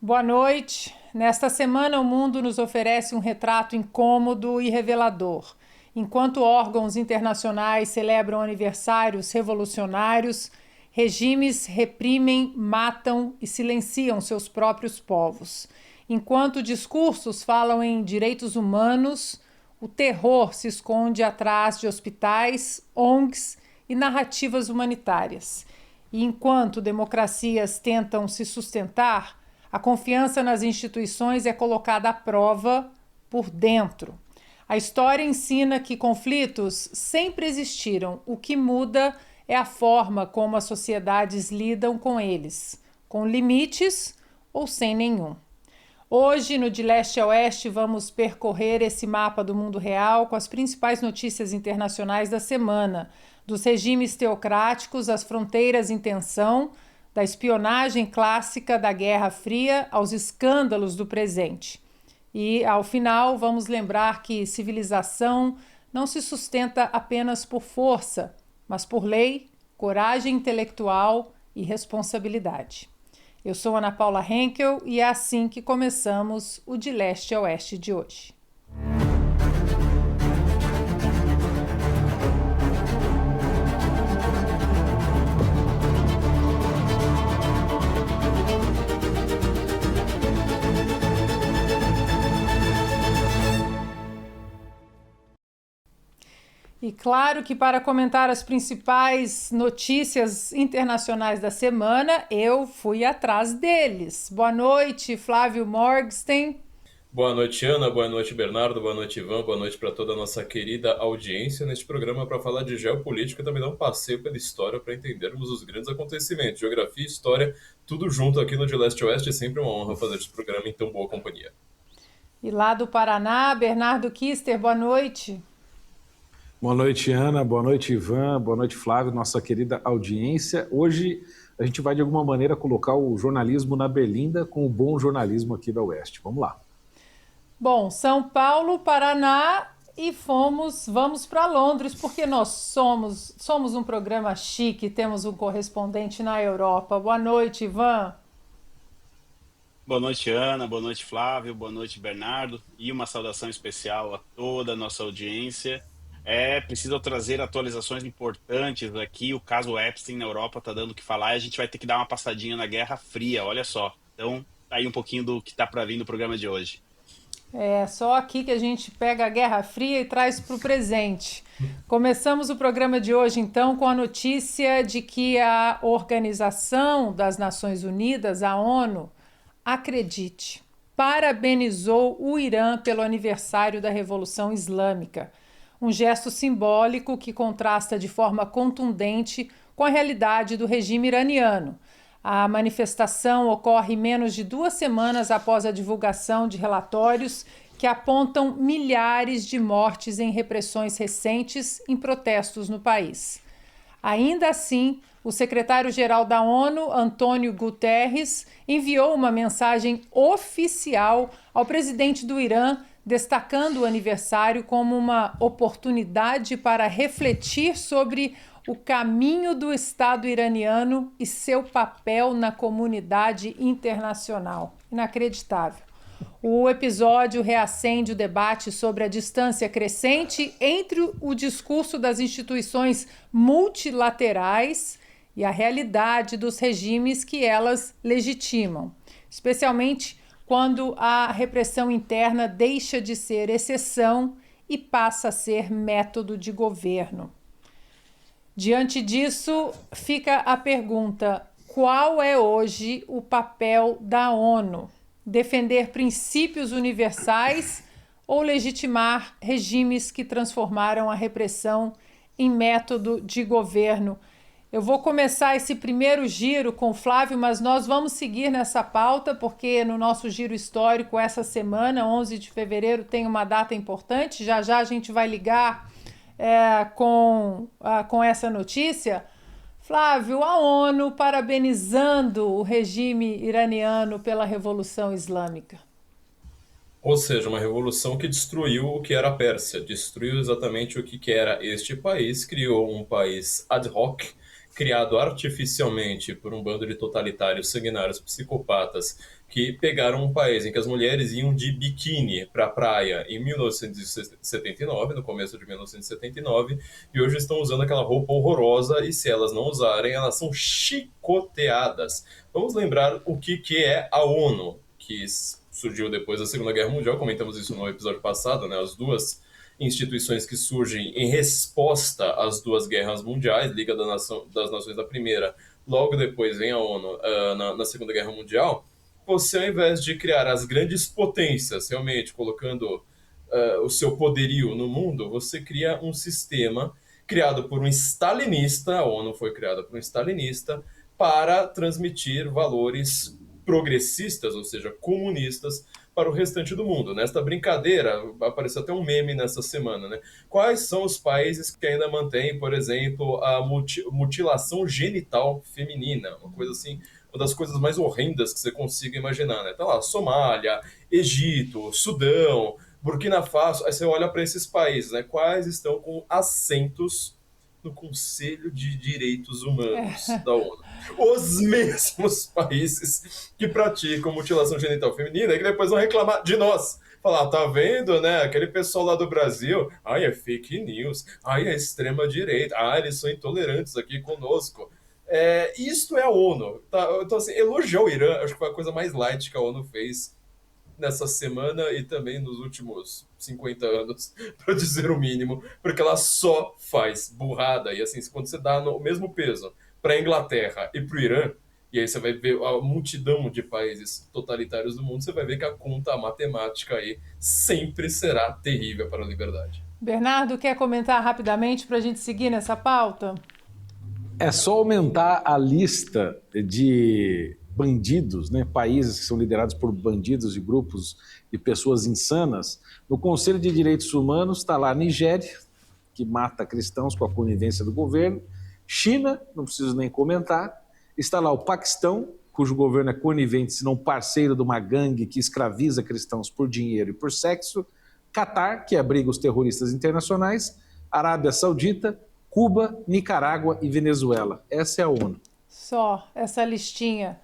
Boa noite. Nesta semana, o mundo nos oferece um retrato incômodo e revelador. Enquanto órgãos internacionais celebram aniversários revolucionários, regimes reprimem, matam e silenciam seus próprios povos. Enquanto discursos falam em direitos humanos, o terror se esconde atrás de hospitais, ONGs e narrativas humanitárias. E enquanto democracias tentam se sustentar, a confiança nas instituições é colocada à prova por dentro. A história ensina que conflitos sempre existiram. O que muda é a forma como as sociedades lidam com eles, com limites ou sem nenhum. Hoje, no De Leste a Oeste, vamos percorrer esse mapa do mundo real com as principais notícias internacionais da semana, dos regimes teocráticos às fronteiras em tensão, da espionagem clássica da Guerra Fria aos escândalos do presente. E, ao final, vamos lembrar que civilização não se sustenta apenas por força, mas por lei, coragem intelectual e responsabilidade. Eu sou Ana Paula Henkel e é assim que começamos o De Leste a Oeste de hoje. E claro que para comentar as principais notícias internacionais da semana, eu fui atrás deles. Boa noite, Flávio Morgenstern. Boa noite, Ana. Boa noite, Bernardo. Boa noite, Ivan. Boa noite para toda a nossa querida audiência neste programa para falar de geopolítica e também dar um passeio pela história para entendermos os grandes acontecimentos. Geografia e história, tudo junto aqui no De Leste a Oeste. É sempre uma honra fazer esse programa em tão boa companhia. E lá do Paraná, Bernardo Kister, boa noite. Boa noite, Ana. Boa noite, Ivan. Boa noite, Flávio, nossa querida audiência. Hoje a gente vai, de alguma maneira, colocar o jornalismo na berlinda com o bom jornalismo aqui da Oeste. Vamos lá. Bom, São Paulo, Paraná e vamos para Londres, porque nós somos um programa chique, temos um correspondente na Europa. Boa noite, Ivan. Boa noite, Ana. Boa noite, Flávio. Boa noite, Bernardo. E uma saudação especial a toda a nossa audiência. É preciso trazer atualizações importantes aqui. O caso Epstein na Europa está dando o que falar e a gente vai ter que dar uma passadinha na Guerra Fria, olha só. Então, tá aí um pouquinho do que está para vir no programa de hoje. É só aqui que a gente pega a Guerra Fria e traz para o presente. Começamos o programa de hoje, então, com a notícia de que a Organização das Nações Unidas, a ONU, acredite, parabenizou o Irã pelo aniversário da Revolução Islâmica. Um gesto simbólico que contrasta de forma contundente com a realidade do regime iraniano. A manifestação ocorre menos de 2 semanas após a divulgação de relatórios que apontam milhares de mortes em repressões recentes em protestos no país. Ainda assim, o secretário-geral da ONU, Antônio Guterres, enviou uma mensagem oficial ao presidente do Irã, destacando o aniversário como uma oportunidade para refletir sobre o caminho do Estado iraniano e seu papel na comunidade internacional. Inacreditável. O episódio reacende o debate sobre a distância crescente entre o discurso das instituições multilaterais e a realidade dos regimes que elas legitimam, especialmente quando a repressão interna deixa de ser exceção e passa a ser método de governo. Diante disso, fica a pergunta: qual é hoje o papel da ONU? Defender princípios universais ou legitimar regimes que transformaram a repressão em método de governo? Eu vou começar esse primeiro giro com o Flávio, mas nós vamos seguir nessa pauta, porque no nosso giro histórico, essa semana, 11 de fevereiro, tem uma data importante. Já já a gente vai ligar com essa notícia. Flávio, a ONU parabenizando o regime iraniano pela Revolução Islâmica. Ou seja, uma revolução que destruiu o que era a Pérsia, destruiu exatamente o que era este país, criou um país ad hoc, criado artificialmente por um bando de totalitários sanguinários psicopatas que pegaram um país em que as mulheres iam de biquíni para a praia em 1979, no começo de 1979, e hoje estão usando aquela roupa horrorosa e se elas não usarem, elas são chicoteadas. Vamos lembrar o que é a ONU, que surgiu depois da Segunda Guerra Mundial, comentamos isso no episódio passado, né? As duas instituições que surgem em resposta às duas guerras mundiais, Liga das Nações da Primeira, logo depois vem a ONU na Segunda Guerra Mundial. Você, ao invés de criar as grandes potências, realmente colocando o seu poderio no mundo, você cria um sistema criado por um stalinista, a ONU foi criada por um stalinista, para transmitir valores progressistas, ou seja, comunistas, para o restante do mundo. Nesta brincadeira, apareceu até um meme nessa semana, né? Quais são os países que ainda mantêm, por exemplo, a mutilação genital feminina? Uma coisa assim, uma das coisas mais horrendas que você consiga imaginar, né? Tá lá, Somália, Egito, Sudão, Burkina Faso. Aí você olha para esses países, né? Quais estão com assentos no Conselho de Direitos Humanos da ONU. Os mesmos países que praticam mutilação genital feminina e que depois vão reclamar de nós. Falar, tá vendo, né? Aquele pessoal lá do Brasil, ai, é fake news, ai, é extrema direita, ai, eles são intolerantes aqui conosco. Isto é a ONU. Tá? Então, assim, elogiar o Irã, acho que foi a coisa mais light que a ONU fez nessa semana e também nos últimos 50 anos, para dizer o mínimo, porque ela só faz burrada. E assim, quando você dá o mesmo peso para a Inglaterra e para o Irã, e aí você vai ver a multidão de países totalitários do mundo, você vai ver que a conta, a matemática aí, sempre será terrível para a liberdade. Bernardo, quer comentar rapidamente para a gente seguir nessa pauta? É só aumentar a lista de bandidos, né, países que são liderados por bandidos e grupos de pessoas insanas. No Conselho de Direitos Humanos está lá a Nigéria, que mata cristãos com a conivência do governo, China, não preciso nem comentar, está lá o Paquistão, cujo governo é conivente, se não parceiro de uma gangue que escraviza cristãos por dinheiro e por sexo, Catar, que abriga os terroristas internacionais, Arábia Saudita, Cuba, Nicarágua e Venezuela. Essa é a ONU. Só essa listinha.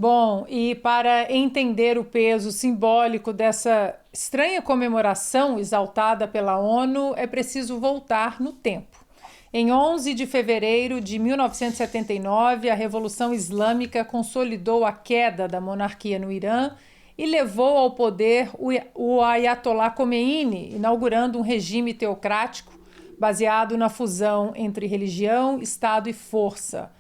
Bom, e para entender o peso simbólico dessa estranha comemoração exaltada pela ONU, é preciso voltar no tempo. Em 11 de fevereiro de 1979, a Revolução Islâmica consolidou a queda da monarquia no Irã e levou ao poder o Ayatollah Khomeini, inaugurando um regime teocrático baseado na fusão entre religião, Estado e força.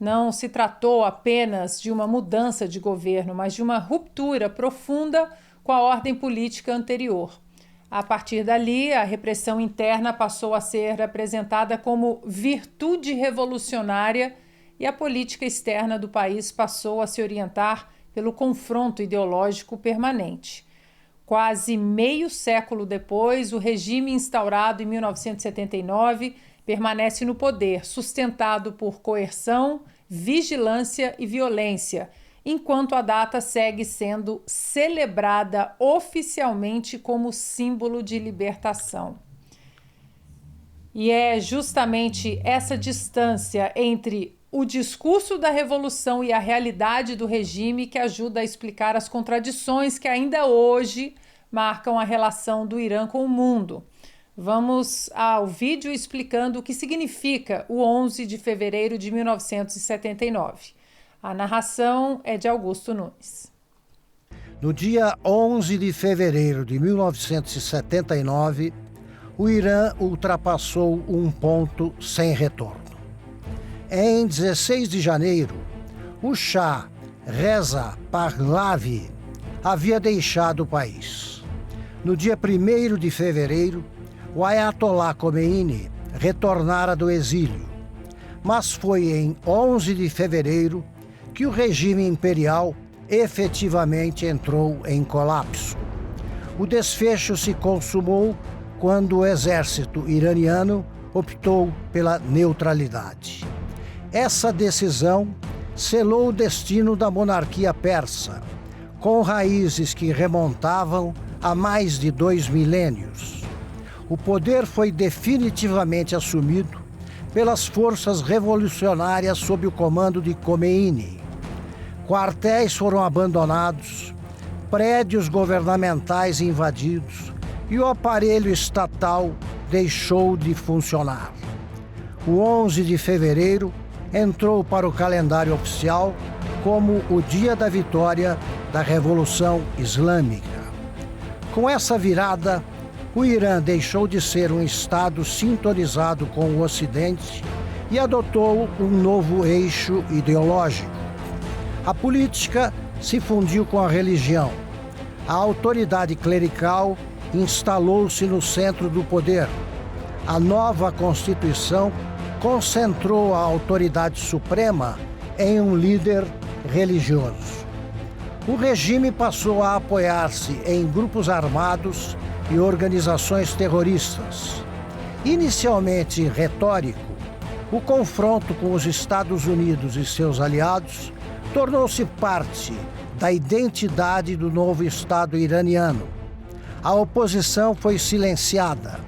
Não se tratou apenas de uma mudança de governo, mas de uma ruptura profunda com a ordem política anterior. A partir dali, a repressão interna passou a ser apresentada como virtude revolucionária e a política externa do país passou a se orientar pelo confronto ideológico permanente. Quase meio século depois, o regime instaurado em 1979 permanece no poder, sustentado por coerção, vigilância e violência, enquanto a data segue sendo celebrada oficialmente como símbolo de libertação. E é justamente essa distância entre o discurso da revolução e a realidade do regime que ajuda a explicar as contradições que ainda hoje marcam a relação do Irã com o mundo. Vamos ao vídeo explicando o que significa o 11 de fevereiro de 1979. A narração é de Augusto Nunes. No dia 11 de fevereiro de 1979, o Irã ultrapassou um ponto sem retorno. Em 16 de janeiro, o Shah Reza Pahlavi havia deixado o país. No dia 1º de fevereiro, o Ayatollah Khomeini retornara do exílio, mas foi em 11 de fevereiro que o regime imperial efetivamente entrou em colapso. O desfecho se consumou quando o exército iraniano optou pela neutralidade. Essa decisão selou o destino da monarquia persa, com raízes que remontavam a mais de 2 milênios. O poder foi definitivamente assumido pelas forças revolucionárias sob o comando de Khomeini. Quartéis foram abandonados, prédios governamentais invadidos e o aparelho estatal deixou de funcionar. O 11 de fevereiro entrou para o calendário oficial como o dia da vitória da Revolução Islâmica. Com essa virada, o Irã deixou de ser um Estado sintonizado com o Ocidente e adotou um novo eixo ideológico. A política se fundiu com a religião. A autoridade clerical instalou-se no centro do poder. A nova Constituição concentrou a autoridade suprema em um líder religioso. O regime passou a apoiar-se em grupos armados e organizações terroristas. Inicialmente retórico, o confronto com os Estados Unidos e seus aliados tornou-se parte da identidade do novo Estado iraniano. A oposição foi silenciada,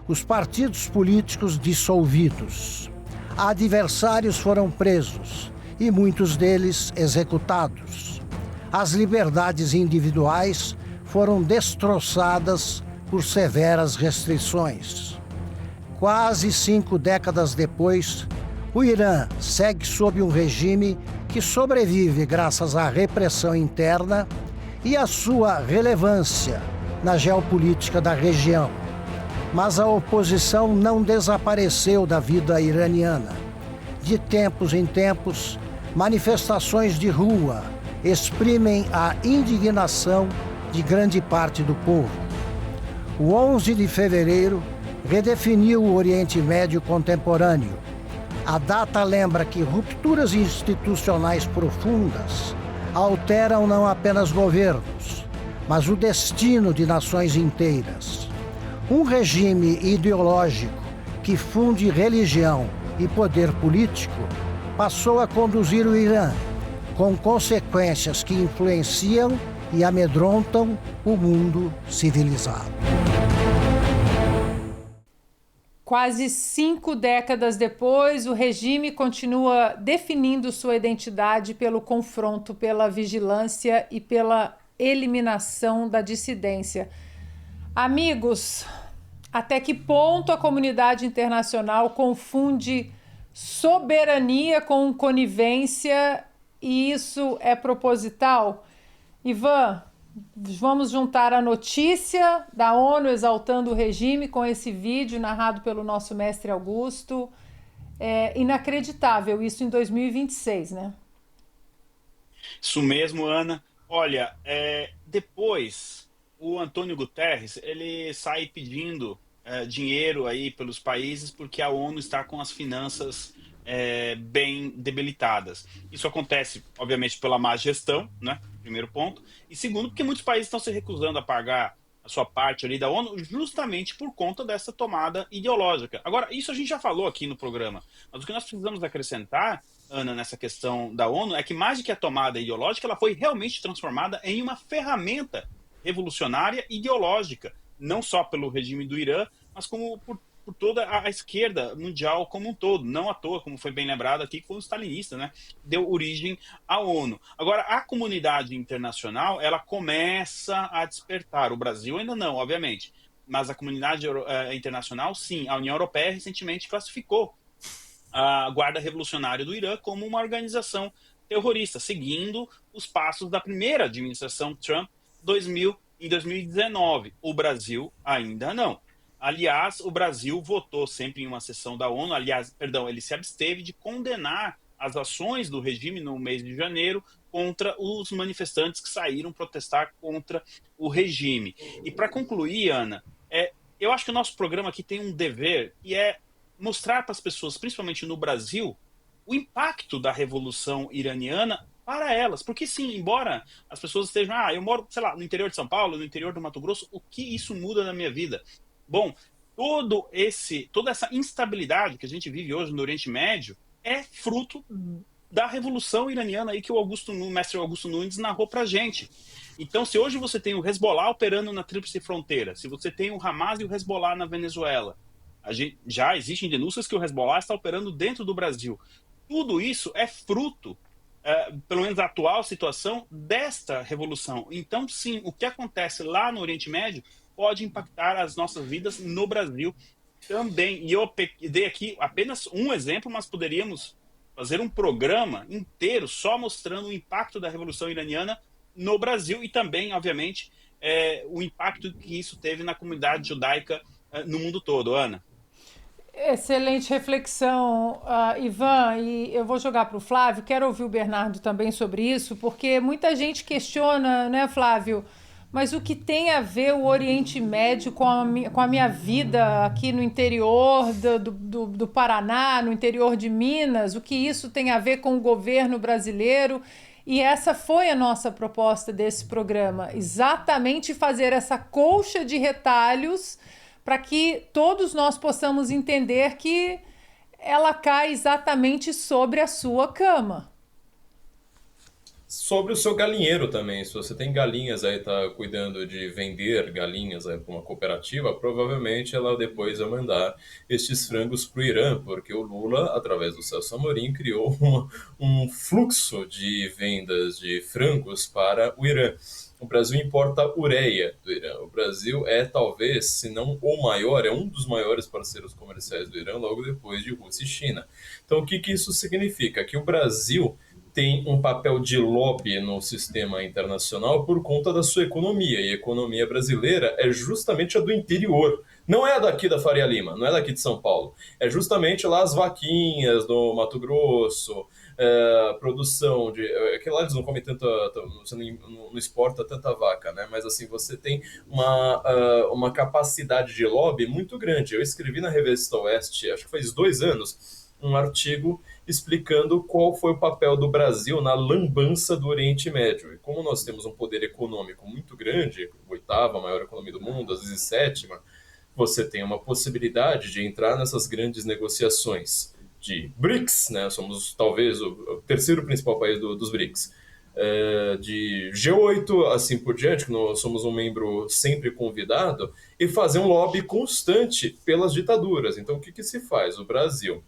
os partidos políticos dissolvidos, adversários foram presos e muitos deles executados. As liberdades individuais foram destroçadas por severas restrições. Quase 5 décadas depois, o Irã segue sob um regime que sobrevive graças à repressão interna e à sua relevância na geopolítica da região. Mas a oposição não desapareceu da vida iraniana. De tempos em tempos, manifestações de rua exprimem a indignação de grande parte do povo. O 11 de fevereiro redefiniu o Oriente Médio contemporâneo. A data lembra que rupturas institucionais profundas alteram não apenas governos, mas o destino de nações inteiras. Um regime ideológico que funde religião e poder político passou a conduzir o Irã, com consequências que influenciam e amedrontam o mundo civilizado. Quase 5 décadas depois, o regime continua definindo sua identidade pelo confronto, pela vigilância e pela eliminação da dissidência. Amigos, até que ponto a comunidade internacional confunde soberania com conivência e isso é proposital? Ivan, vamos juntar a notícia da ONU exaltando o regime com esse vídeo narrado pelo nosso mestre Augusto. É inacreditável isso em 2026, né? Isso mesmo, Ana. Olha, depois o Antônio Guterres, ele sai pedindo dinheiro aí pelos países porque a ONU está com as finanças bem debilitadas. Isso acontece, obviamente, pela má gestão, né? Primeiro ponto. E segundo, porque muitos países estão se recusando a pagar a sua parte ali da ONU justamente por conta dessa tomada ideológica. Agora, isso a gente já falou aqui no programa, mas o que nós precisamos acrescentar, Ana, nessa questão da ONU, é que mais do que a tomada ideológica, ela foi realmente transformada em uma ferramenta revolucionária ideológica, não só pelo regime do Irã, mas como por toda a esquerda mundial como um todo. Não à toa, como foi bem lembrado aqui, que foi um stalinista, né? Deu origem à ONU. Agora, a comunidade internacional, ela começa a despertar. O Brasil ainda não, obviamente. Mas a comunidade internacional, sim. A União Europeia recentemente classificou a Guarda Revolucionária do Irã como uma organização terrorista, seguindo os passos da primeira administração Trump em 2019. O Brasil ainda não. Aliás, o Brasil votou sempre em uma sessão da ONU, ele se absteve de condenar as ações do regime no mês de janeiro contra os manifestantes que saíram protestar contra o regime. E para concluir, Ana, eu acho que o nosso programa aqui tem um dever, que é mostrar para as pessoas, principalmente no Brasil, o impacto da Revolução Iraniana para elas. Porque sim, embora as pessoas estejam, eu moro, sei lá, no interior de São Paulo, no interior do Mato Grosso, o que isso muda na minha vida? Bom, toda essa instabilidade que a gente vive hoje no Oriente Médio é fruto da Revolução Iraniana aí que o mestre Augusto Nunes narrou pra gente. Então, se hoje você tem o Hezbollah operando na Tríplice Fronteira, se você tem o Hamas e o Hezbollah na Venezuela, já existem denúncias que o Hezbollah está operando dentro do Brasil. Tudo isso é fruto pelo menos a atual situação desta revolução. Então, sim, o que acontece lá no Oriente Médio pode impactar as nossas vidas no Brasil também. E eu dei aqui apenas um exemplo, mas poderíamos fazer um programa inteiro só mostrando o impacto da Revolução Iraniana no Brasil e também, obviamente, o impacto que isso teve na comunidade judaica no mundo todo. Ana? Excelente reflexão, Ivan, e eu vou jogar para o Flávio, quero ouvir o Bernardo também sobre isso, porque muita gente questiona, né, Flávio, mas o que tem a ver o Oriente Médio com a minha vida aqui no interior do Paraná, no interior de Minas, o que isso tem a ver com o governo brasileiro? E essa foi a nossa proposta desse programa, exatamente fazer essa colcha de retalhos para que todos nós possamos entender que ela cai exatamente sobre a sua cama. Sobre o seu galinheiro também, se você tem galinhas aí, tá cuidando de vender galinhas aí para uma cooperativa, provavelmente ela depois vai mandar estes frangos para o Irã, porque o Lula, através do Celso Amorim, criou um fluxo de vendas de frangos para o Irã. O Brasil importa ureia do Irã. O Brasil é talvez, se não o maior, é um dos maiores parceiros comerciais do Irã, logo depois de Rússia e China. Então o que isso significa? Que o Brasil tem um papel de lobby no sistema internacional por conta da sua economia. E a economia brasileira é justamente a do interior. Não é a daqui da Faria Lima, não é daqui de São Paulo. É justamente lá as vaquinhas do Mato Grosso, produção de... que lá eles não comem tanta... Você não exporta tanta vaca, né? Mas assim, você tem uma capacidade de lobby muito grande. Eu escrevi na Revista Oeste, acho que faz 2 anos, um artigo explicando qual foi o papel do Brasil na lambança do Oriente Médio. E como nós temos um poder econômico muito grande, 8ª maior economia do mundo, às vezes 7ª, você tem uma possibilidade de entrar nessas grandes negociações de BRICS, né? Somos talvez o 3º principal país dos BRICS, de G8, assim por diante, que nós somos um membro sempre convidado, e fazer um lobby constante pelas ditaduras. Então o que se faz? O Brasil,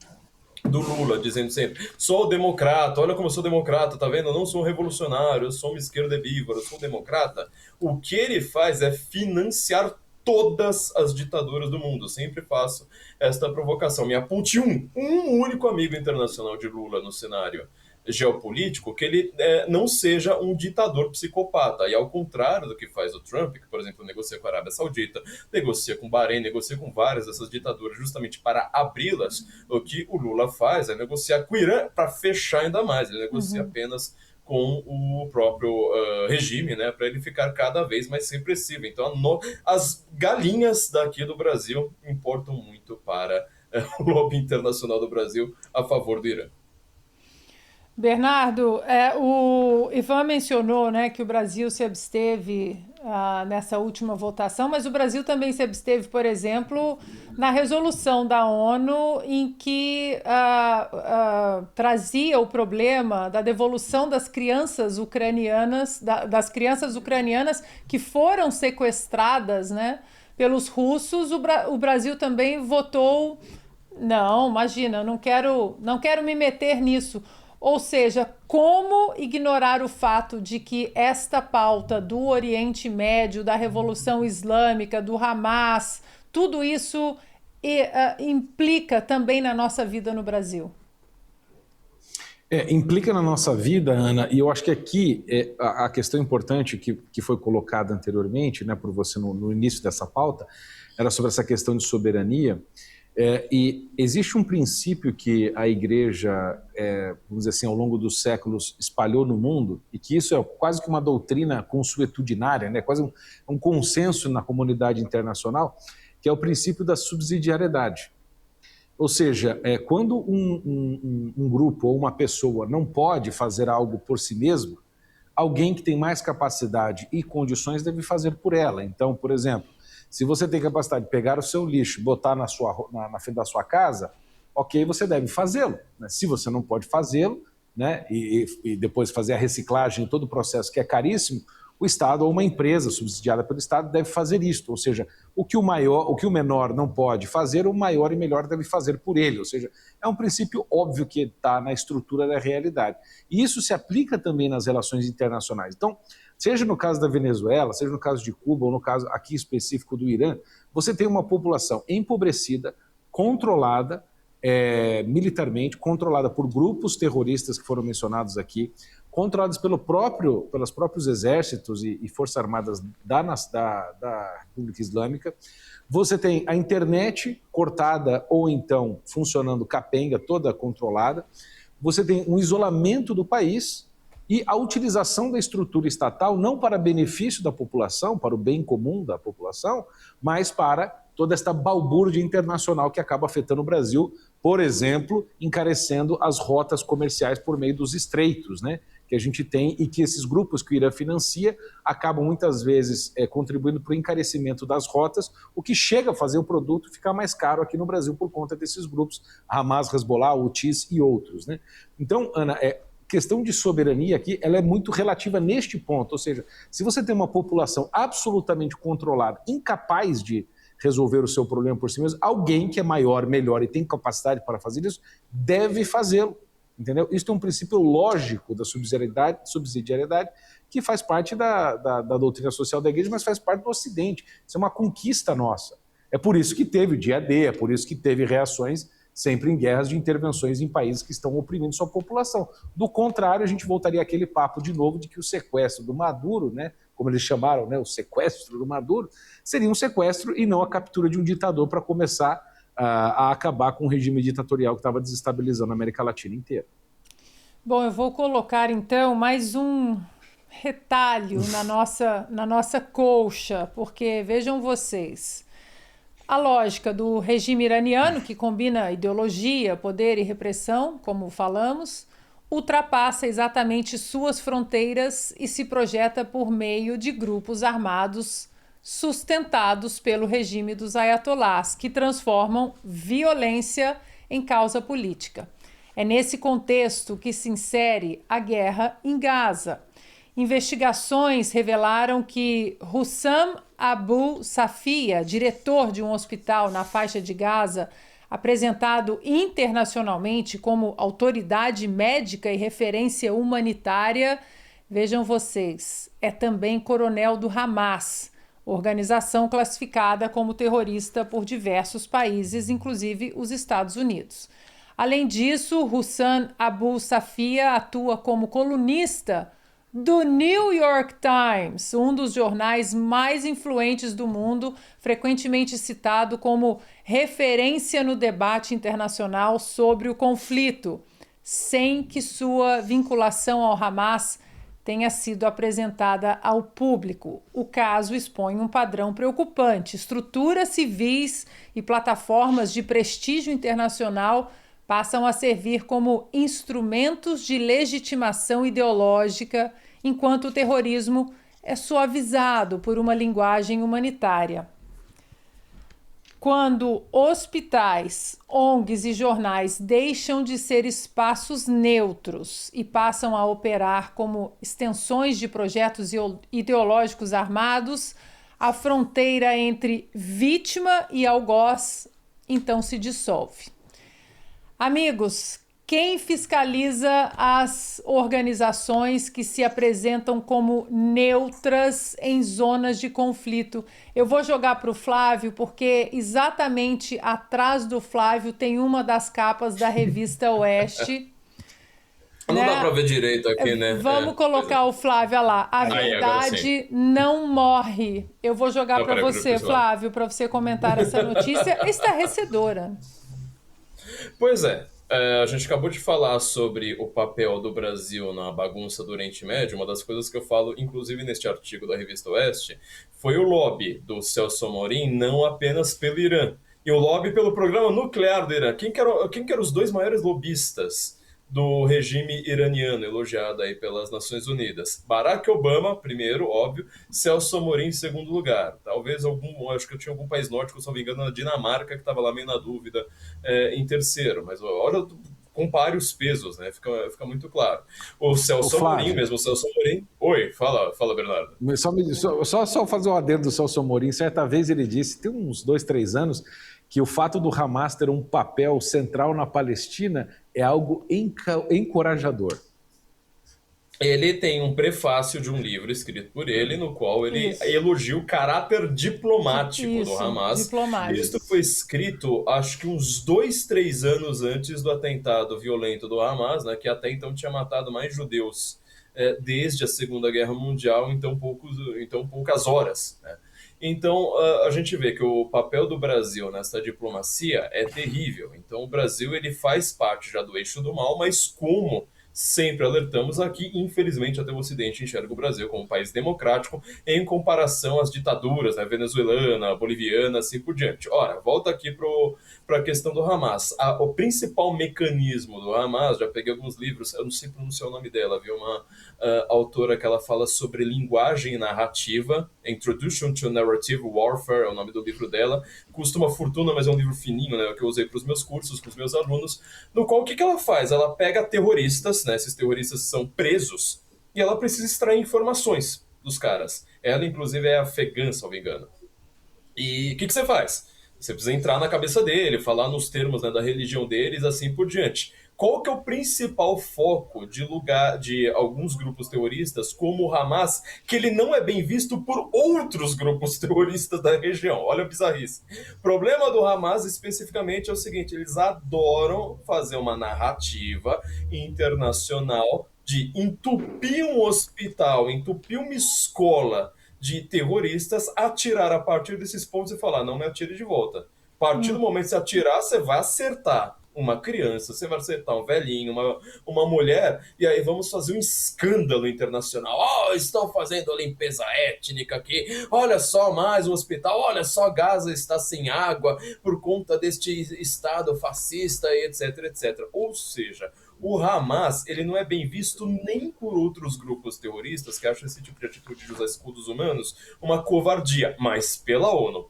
do Lula, dizendo sempre, sou democrata, olha como eu sou democrata, tá vendo? Eu não sou um revolucionário, eu sou uma esquerda herbívora, eu sou democrata. O que ele faz é financiar todas as ditaduras do mundo. Eu sempre faço esta provocação. Me aponte um único amigo internacional de Lula no cenário geopolítico que ele não seja um ditador psicopata. E ao contrário do que faz o Trump, que, por exemplo, negocia com a Arábia Saudita, negocia com o Bahrein, negocia com várias dessas ditaduras justamente para abri-las, o que o Lula faz é negociar com o Irã para fechar ainda mais. Ele negocia apenas com o próprio regime, né, para ele ficar cada vez mais repressivo. Então, as galinhas daqui do Brasil importam muito para o lobby internacional do Brasil a favor do Irã. Bernardo, o Ivan mencionou, né, que o Brasil se absteve nessa última votação, mas o Brasil também se absteve, por exemplo, na resolução da ONU em que trazia o problema da devolução das crianças ucranianas, que foram sequestradas, né, pelos russos. O Brasil também votou, não, imagina, não quero me meter nisso. Ou seja, como ignorar o fato de que esta pauta do Oriente Médio, da Revolução Islâmica, do Hamas, tudo isso implica também na nossa vida no Brasil? Implica na nossa vida, Ana, e eu acho que aqui a questão importante que foi colocada anteriormente, né, por você no início dessa pauta, era sobre essa questão de soberania. E existe um princípio que a igreja, vamos dizer assim, ao longo dos séculos espalhou no mundo, e que isso é quase que uma doutrina consuetudinária, né? Quase um consenso na comunidade internacional, que é o princípio da subsidiariedade. Ou seja, quando um grupo ou uma pessoa não pode fazer algo por si mesmo, alguém que tem mais capacidade e condições deve fazer por ela. Então, por exemplo, se você tem capacidade de pegar o seu lixo e botar na frente da sua casa, ok, você deve fazê-lo. Né? Se você não pode fazê-lo, né, e depois fazer a reciclagem, todo o processo que é caríssimo, o Estado ou uma empresa subsidiada pelo Estado deve fazer isto, ou seja, o que o menor não pode fazer, o maior e melhor deve fazer por ele, ou seja, é um princípio óbvio que está na estrutura da realidade. E isso se aplica também nas relações internacionais. Então, seja no caso da Venezuela, seja no caso de Cuba ou no caso aqui específico do Irã, você tem uma população empobrecida, controlada, militarmente, controlada por grupos terroristas que foram mencionados aqui, controlados pelos próprios exércitos e forças armadas da República Islâmica. Você tem a internet cortada ou então funcionando capenga, toda controlada. Você tem um isolamento do país e a utilização da estrutura estatal não para benefício da população, para o bem comum da população, mas para toda esta balbúrdia internacional que acaba afetando o Brasil, por exemplo, encarecendo as rotas comerciais por meio dos estreitos, né, que a gente tem e que esses grupos que o Irã financia acabam muitas vezes contribuindo para o encarecimento das rotas, o que chega a fazer o produto ficar mais caro aqui no Brasil por conta desses grupos, Hamas, Hezbollah, Houthis e outros, né? Então, Ana, questão de soberania aqui, ela é muito relativa neste ponto, ou seja, se você tem uma população absolutamente controlada, incapaz de resolver o seu problema por si mesmo, alguém que é maior, melhor e tem capacidade para fazer isso, deve fazê-lo, entendeu? Isso é um princípio lógico da subsidiariedade que faz parte da doutrina social da igreja, mas faz parte do Ocidente. Isso é uma conquista nossa. É por isso que teve o dia D, é por isso que teve reações sempre em guerras de intervenções em países que estão oprimindo sua população. Do contrário, a gente voltaria àquele papo de novo de que o sequestro do Maduro, né, como eles chamaram, né, o sequestro do Maduro, seria um sequestro e não a captura de um ditador para começar a acabar com o regime ditatorial que estava desestabilizando a América Latina inteira. Bom, eu vou colocar então mais um retalho na nossa colcha, porque vejam vocês, a lógica do regime iraniano, que combina ideologia, poder e repressão, como falamos, ultrapassa exatamente suas fronteiras e se projeta por meio de grupos armados sustentados pelo regime dos ayatolás, que transformam violência em causa política. É nesse contexto que se insere a guerra em Gaza. Investigações revelaram que Hussam Abu Safia, diretor de um hospital na faixa de Gaza, apresentado internacionalmente como autoridade médica e referência humanitária, vejam vocês, é também coronel do Hamas, organização classificada como terrorista por diversos países, inclusive os Estados Unidos. Além disso, Hussam Abu Safia atua como colunista do New York Times, um dos jornais mais influentes do mundo, frequentemente citado como referência no debate internacional sobre o conflito, sem que sua vinculação ao Hamas tenha sido apresentada ao público. O caso expõe um padrão preocupante. Estruturas civis e plataformas de prestígio internacional passam a servir como instrumentos de legitimação ideológica, enquanto o terrorismo é suavizado por uma linguagem humanitária. Quando hospitais, ONGs e jornais deixam de ser espaços neutros e passam a operar como extensões de projetos ideológicos armados, a fronteira entre vítima e algoz então se dissolve. Amigos, quem fiscaliza as organizações que se apresentam como neutras em zonas de conflito? Eu vou jogar para o Flávio, porque exatamente atrás do Flávio tem uma das capas da revista Oeste. Não dá para ver direito aqui, né? Vamos colocar o Flávio lá. A verdade não morre. Eu vou jogar para você, Flávio, para você comentar essa notícia estarrecedora. Pois é. A gente acabou de falar sobre o papel do Brasil na bagunça do Oriente Médio. Uma das coisas que eu falo, inclusive neste artigo da Revista Oeste, foi o lobby do Celso Amorim, não apenas pelo Irã. E o lobby pelo programa nuclear do Irã. Quem que eram os dois maiores lobistas do regime iraniano, elogiado aí pelas Nações Unidas? Barack Obama, primeiro, óbvio. Celso Amorim, em segundo lugar. Talvez acho que eu tinha algum país nórdico, se não me engano, na Dinamarca, que estava lá meio na dúvida, em terceiro. Mas olha compare os pesos, né? Fica muito claro. O Celso Amorim mesmo, o Celso Amorim... Oi, fala Bernardo. Só fazer um adendo do Celso Amorim. Certa vez ele disse, tem uns 2, 3 anos, que o fato do Hamas ter um papel central na Palestina é algo encorajador. Ele tem um prefácio de um livro escrito por ele, no qual ele elogia o caráter diplomático do Hamas. Isso foi escrito, acho que uns 2, 3 anos antes do atentado violento do Hamas, né, que até então tinha matado mais judeus desde a Segunda Guerra Mundial em tão poucas horas, né? Então, a gente vê que o papel do Brasil nessa diplomacia é terrível. Então, o Brasil ele faz parte já do eixo do mal, mas como sempre alertamos aqui, infelizmente até o Ocidente enxerga o Brasil como um país democrático em comparação às ditaduras, né, venezuelana, boliviana, assim por diante. Ora, volta aqui para a questão do Hamas. O principal mecanismo do Hamas, já peguei alguns livros, eu não sei pronunciar o nome dela, viu? Uma autora que ela fala sobre linguagem narrativa, Introduction to Narrative Warfare é o nome do livro dela, custa uma fortuna, mas é um livro fininho, né, que eu usei para os meus cursos, com os meus alunos, no qual o que ela faz? Ela pega terroristas, né, esses terroristas são presos, e ela precisa extrair informações dos caras. Ela, inclusive, é afegã, se não me engano. E o que você faz? Você precisa entrar na cabeça dele, falar nos termos, né, da religião deles, assim por diante. Qual que é o principal foco de alguns grupos terroristas, como o Hamas, que ele não é bem visto por outros grupos terroristas da região? Olha a bizarrice. O problema do Hamas, especificamente, é o seguinte, eles adoram fazer uma narrativa internacional de entupir um hospital, entupir uma escola de terroristas, atirar a partir desses pontos e falar, não me atire de volta. A partir do momento que você atirar, você vai acertar uma criança, você vai acertar um velhinho, uma mulher, e aí vamos fazer um escândalo internacional. Estão fazendo a limpeza étnica aqui, olha só, mais um hospital, olha só, Gaza está sem água por conta deste estado fascista, etc, etc. Ou seja, o Hamas, ele não é bem visto nem por outros grupos terroristas que acham esse tipo de atitude de usar escudos humanos uma covardia, mas pela ONU,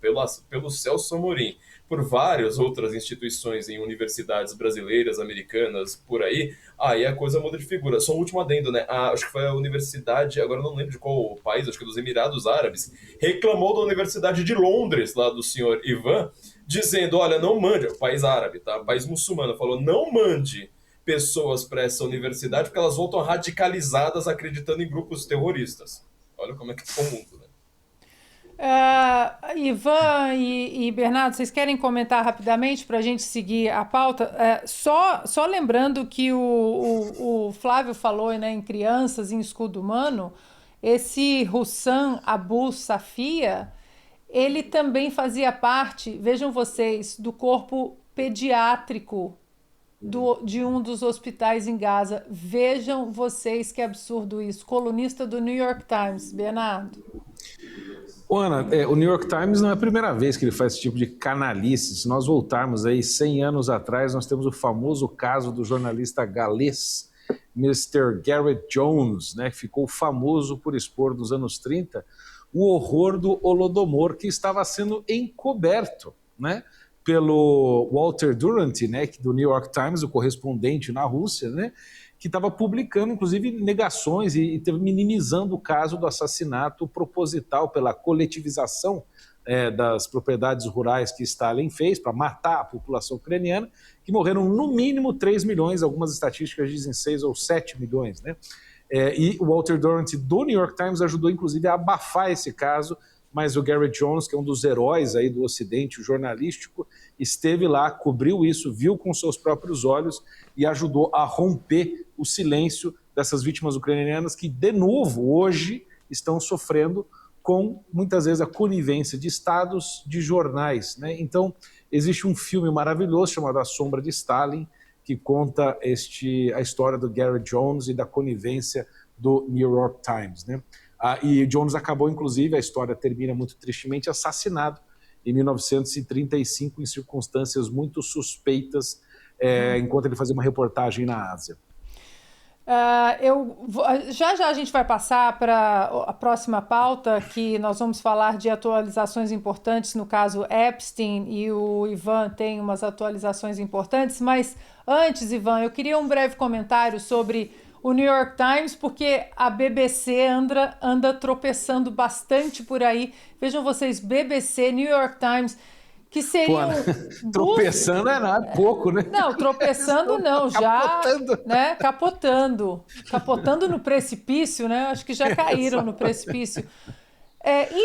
pelo Celso Amorim, por várias outras instituições em universidades brasileiras, americanas, por aí a coisa muda de figura. Só um último adendo, né? Acho que foi a universidade, agora não lembro de qual país, acho que dos Emirados Árabes, reclamou da Universidade de Londres, lá do senhor Ivan, dizendo, olha, não mande, país árabe, tá? País muçulmano, falou, não mande pessoas para essa universidade porque elas voltam radicalizadas acreditando em grupos terroristas. Olha como é que está o mundo, né? Ivan e Bernardo, vocês querem comentar rapidamente para a gente seguir a pauta? Só lembrando que o Flávio falou, né, em crianças, em escudo humano, esse Hussam Abu Safia, ele também fazia parte, vejam vocês, do corpo pediátrico de um dos hospitais em Gaza. Vejam vocês que absurdo isso. Colunista do New York Times, Bernardo. Ana, o New York Times não é a primeira vez que ele faz esse tipo de canalice. Se nós voltarmos aí 100 anos atrás, nós temos o famoso caso do jornalista galês Mr. Gareth Jones, né, que ficou famoso por expor nos anos 30 o horror do Holodomor, que estava sendo encoberto, né, pelo Walter Duranty, né, do New York Times, o correspondente na Rússia, né, que estava publicando, inclusive, negações e minimizando o caso do assassinato proposital pela coletivização das propriedades rurais que Stalin fez para matar a população ucraniana, que morreram no mínimo 3 milhões, algumas estatísticas dizem 6 ou 7 milhões. Né? E o Walter Duranty do New York Times ajudou, inclusive, a abafar esse caso, mas o Gareth Jones, que é um dos heróis aí do Ocidente, o jornalístico, esteve lá, cobriu isso, viu com seus próprios olhos e ajudou a romper o silêncio dessas vítimas ucranianas que, de novo, hoje estão sofrendo com, muitas vezes, a conivência de estados, de jornais. Né? Então, existe um filme maravilhoso chamado A Sombra de Stalin, que conta a história do Gareth Jones e da conivência do New York Times. Né? E Jones acabou, inclusive, a história termina muito tristemente, assassinado em 1935 em circunstâncias muito suspeitas, enquanto ele fazia uma reportagem na Ásia. Já a gente vai passar para a próxima pauta, que nós vamos falar de atualizações importantes, no caso Epstein, e o Ivan tem umas atualizações importantes, mas antes, Ivan, eu queria um breve comentário sobre o New York Times, porque a BBC anda tropeçando bastante por aí. Vejam vocês, BBC, New York Times, que seriam... Tropeçando é nada, pouco, né? Não, tropeçando não, já... Né, capotando no precipício, né? Acho que já caíram no precipício.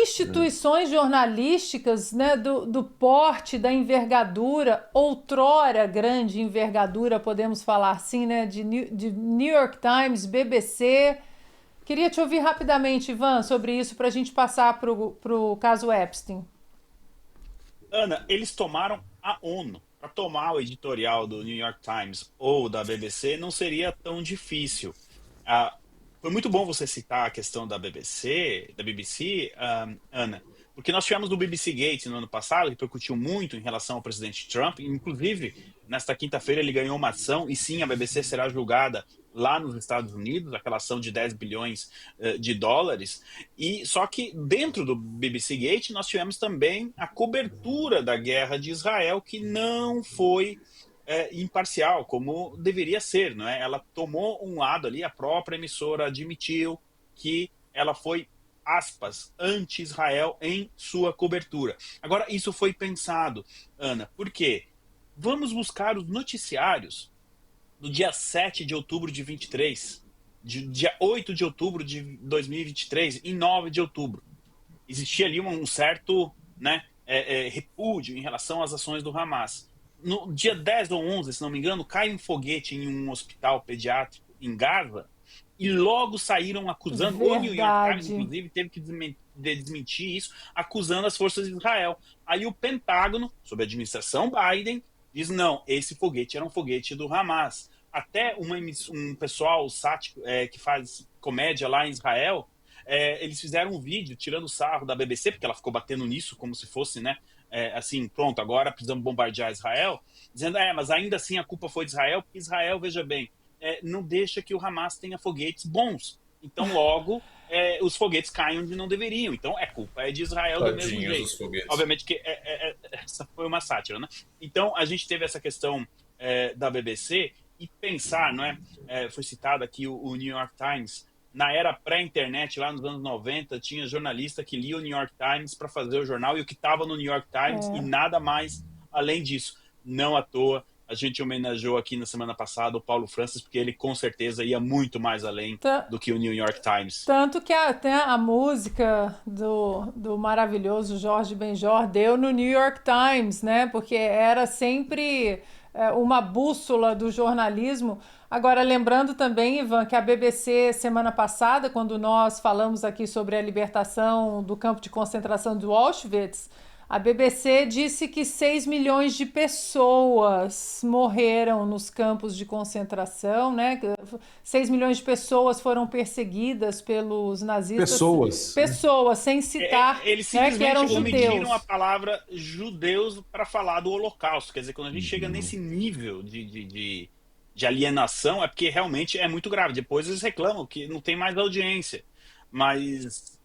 Instituições jornalísticas, né, do porte, da envergadura, outrora grande envergadura, podemos falar assim, né, de New York Times, BBC. Queria te ouvir rapidamente, Ivan, sobre isso, para a gente passar para o caso Epstein. Ana, eles tomaram a ONU. Para tomar o editorial do New York Times ou da BBC não seria tão difícil. Foi muito bom você citar a questão da BBC, Ana, porque nós tivemos o BBC Gate no ano passado, que repercutiu muito em relação ao presidente Trump. Inclusive, nesta quinta-feira ele ganhou uma ação, e sim, a BBC será julgada lá nos Estados Unidos, aquela ação de 10 bilhões de dólares. E só que dentro do BBC Gate nós tivemos também a cobertura da guerra de Israel, que não foi imparcial, como deveria ser, não é? Ela tomou um lado ali, a própria emissora admitiu que ela foi, aspas, anti-Israel em sua cobertura. Agora, isso foi pensado, Ana, por quê? Vamos buscar os noticiários do dia 7 de outubro de 23, dia 8 de outubro de 2023 e 9 de outubro. Existia ali um certo, né, repúdio em relação às ações do Hamas. No dia 10 ou 11, se não me engano, cai um foguete em um hospital pediátrico em Gaza e logo saíram acusando, Verdade. O New York Times, inclusive, teve que desmentir isso, acusando as forças de Israel. Aí o Pentágono, sob a administração Biden, diz, não, esse foguete era um foguete do Hamas. Até um pessoal sático que faz comédia lá em Israel, eles fizeram um vídeo tirando sarro da BBC, porque ela ficou batendo nisso como se fosse, né, assim, pronto, agora precisamos bombardear Israel, dizendo, mas ainda assim a culpa foi de Israel, porque Israel, veja bem, não deixa que o Hamas tenha foguetes bons. Então, logo, os foguetes caem onde não deveriam. Então, culpa é de Israel do mesmo jeito. Obviamente que essa foi uma sátira, né? Então, a gente teve essa questão da BBC e pensar, não é? Foi citado aqui o New York Times. Na era pré-internet, lá nos anos 90, tinha jornalista que lia o New York Times para fazer o jornal e o que estava no New York Times e nada mais além disso. Não à toa, a gente homenageou aqui na semana passada o Paulo Francis, porque ele com certeza ia muito mais além do que o New York Times. Tanto que até a música do maravilhoso Jorge Benjor deu no New York Times, né? Porque era sempre uma bússola do jornalismo. Agora, lembrando também, Ivan, que a BBC, semana passada, quando nós falamos aqui sobre a libertação do campo de concentração de Auschwitz, a BBC disse que 6 milhões de pessoas morreram nos campos de concentração, né? 6 milhões de pessoas foram perseguidas pelos nazistas. Pessoas, sem citar, eles simplesmente que eram omitiram a palavra judeus para falar do Holocausto. Quer dizer, quando a gente chega nesse nível de alienação, é porque realmente é muito grave. Depois eles reclamam que não tem mais audiência. Mas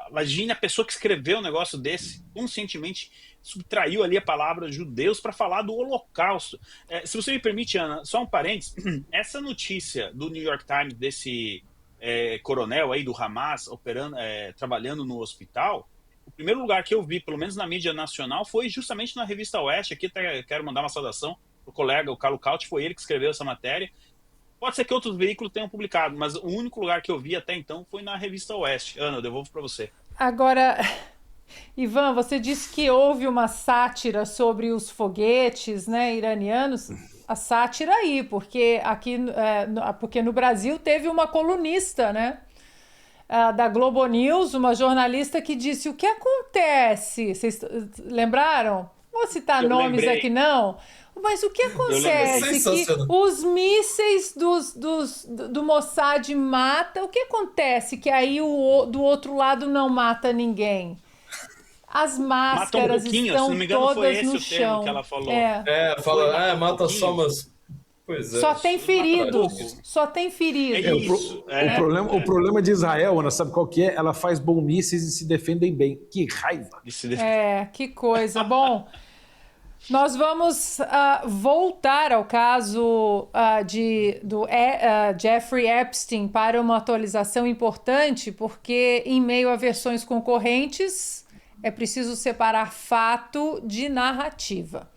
imagine a pessoa que escreveu um negócio desse, conscientemente subtraiu ali a palavra judeus para falar do Holocausto. Se você me permite, Ana, só um parênteses, essa notícia do New York Times desse coronel aí do Hamas operando, trabalhando no hospital, o primeiro lugar que eu vi, pelo menos na mídia nacional, foi justamente na revista Oeste. Aqui até quero mandar uma saudação pro colega, o Carlo Cauti, foi ele que escreveu essa matéria. Pode ser que outros veículos tenham publicado, mas o único lugar que eu vi até então foi na revista Oeste. Ana, eu devolvo para você. Agora, Ivan, você disse que houve uma sátira sobre os foguetes, né, iranianos. A sátira aí, porque aqui, porque no Brasil teve uma colunista, né, da Globo News, uma jornalista que disse o que acontece. Vocês lembraram? Não vou citar nomes aqui, não. Mas o que acontece? Que os mísseis do Mossad matam. O que acontece? Que aí do outro lado não mata ninguém. As máscaras estão todas no chão. Que ela falou. Fala, mata só umas Pois é. Só tem feridos. Isso. Só tem feridos. É isso. O problema de Israel, Ana, sabe qual que é? Ela faz bom mísseis e se defendem bem. Que raiva! Que coisa. Bom, nós vamos voltar ao caso do Jeffrey Epstein para uma atualização importante, porque em meio a versões concorrentes é preciso separar fato de narrativa.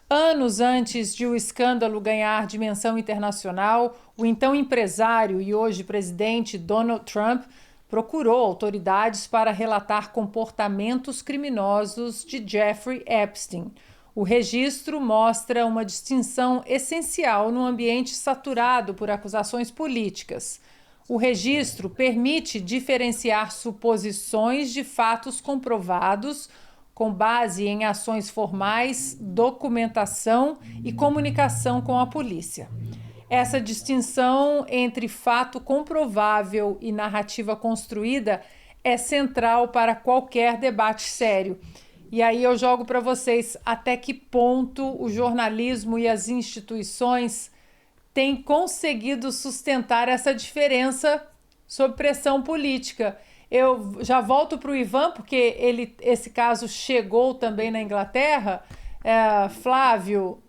Anos antes de o escândalo ganhar dimensão internacional, o então empresário e hoje presidente Donald Trump procurou autoridades para relatar comportamentos criminosos de Jeffrey Epstein. O registro mostra uma distinção essencial num ambiente saturado por acusações políticas. O registro permite diferenciar suposições de fatos comprovados com base em ações formais, documentação e comunicação com a polícia. Essa distinção entre fato comprovável e narrativa construída é central para qualquer debate sério. E aí eu jogo para vocês até que ponto o jornalismo e as instituições têm conseguido sustentar essa diferença sob pressão política. Eu já volto para o Ivan, porque esse caso chegou também na Inglaterra. Flávio,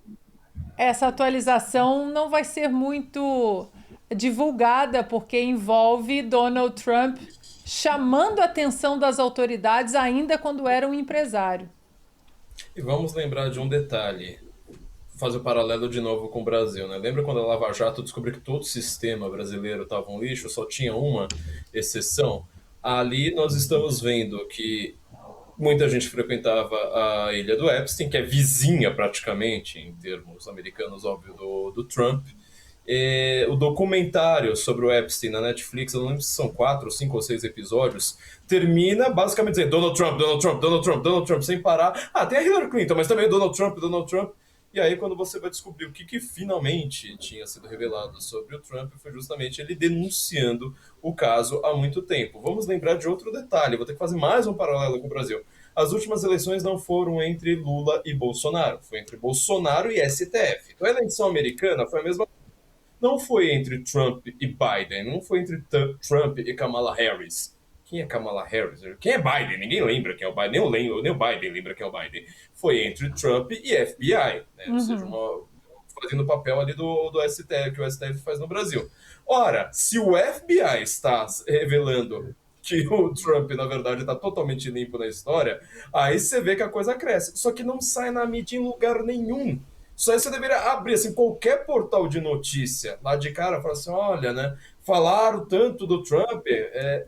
essa atualização não vai ser muito divulgada, porque envolve Donald Trump chamando a atenção das autoridades ainda quando era um empresário. E vamos lembrar de um detalhe, fazer o paralelo de novo com o Brasil, né? Lembra quando a Lava Jato descobriu que todo o sistema brasileiro estava um lixo, só tinha uma exceção? Ali nós estamos vendo que muita gente frequentava a ilha do Epstein, que é vizinha praticamente, em termos americanos, óbvio, do Trump. O documentário sobre o Epstein na Netflix, eu não lembro se são 4, 5 ou 6 episódios, termina basicamente dizendo Donald Trump, Donald Trump, Donald Trump, Donald Trump, sem parar. Tem a Hillary Clinton, mas também Donald Trump, Donald Trump. E aí, quando você vai descobrir o que finalmente tinha sido revelado sobre o Trump, foi justamente ele denunciando o caso há muito tempo. Vamos lembrar de outro detalhe, vou ter que fazer mais um paralelo com o Brasil. As últimas eleições não foram entre Lula e Bolsonaro, foi entre Bolsonaro e STF. Então, a eleição americana foi a mesma coisa. Não foi entre Trump e Biden, não foi entre Trump e Kamala Harris. Quem é Kamala Harris? Quem é Biden? Ninguém lembra quem é o Biden, nem o Biden lembra quem é o Biden. Foi entre Trump e FBI, né? Ou seja, fazendo o papel ali do STF, que o STF faz no Brasil. Ora, se o FBI está revelando que o Trump, na verdade, está totalmente limpo na história, aí você vê que a coisa cresce. Só que não sai na mídia em lugar nenhum. Só aí você deveria abrir assim, qualquer portal de notícia lá de cara e falar assim, olha, né, falaram tanto do Trump,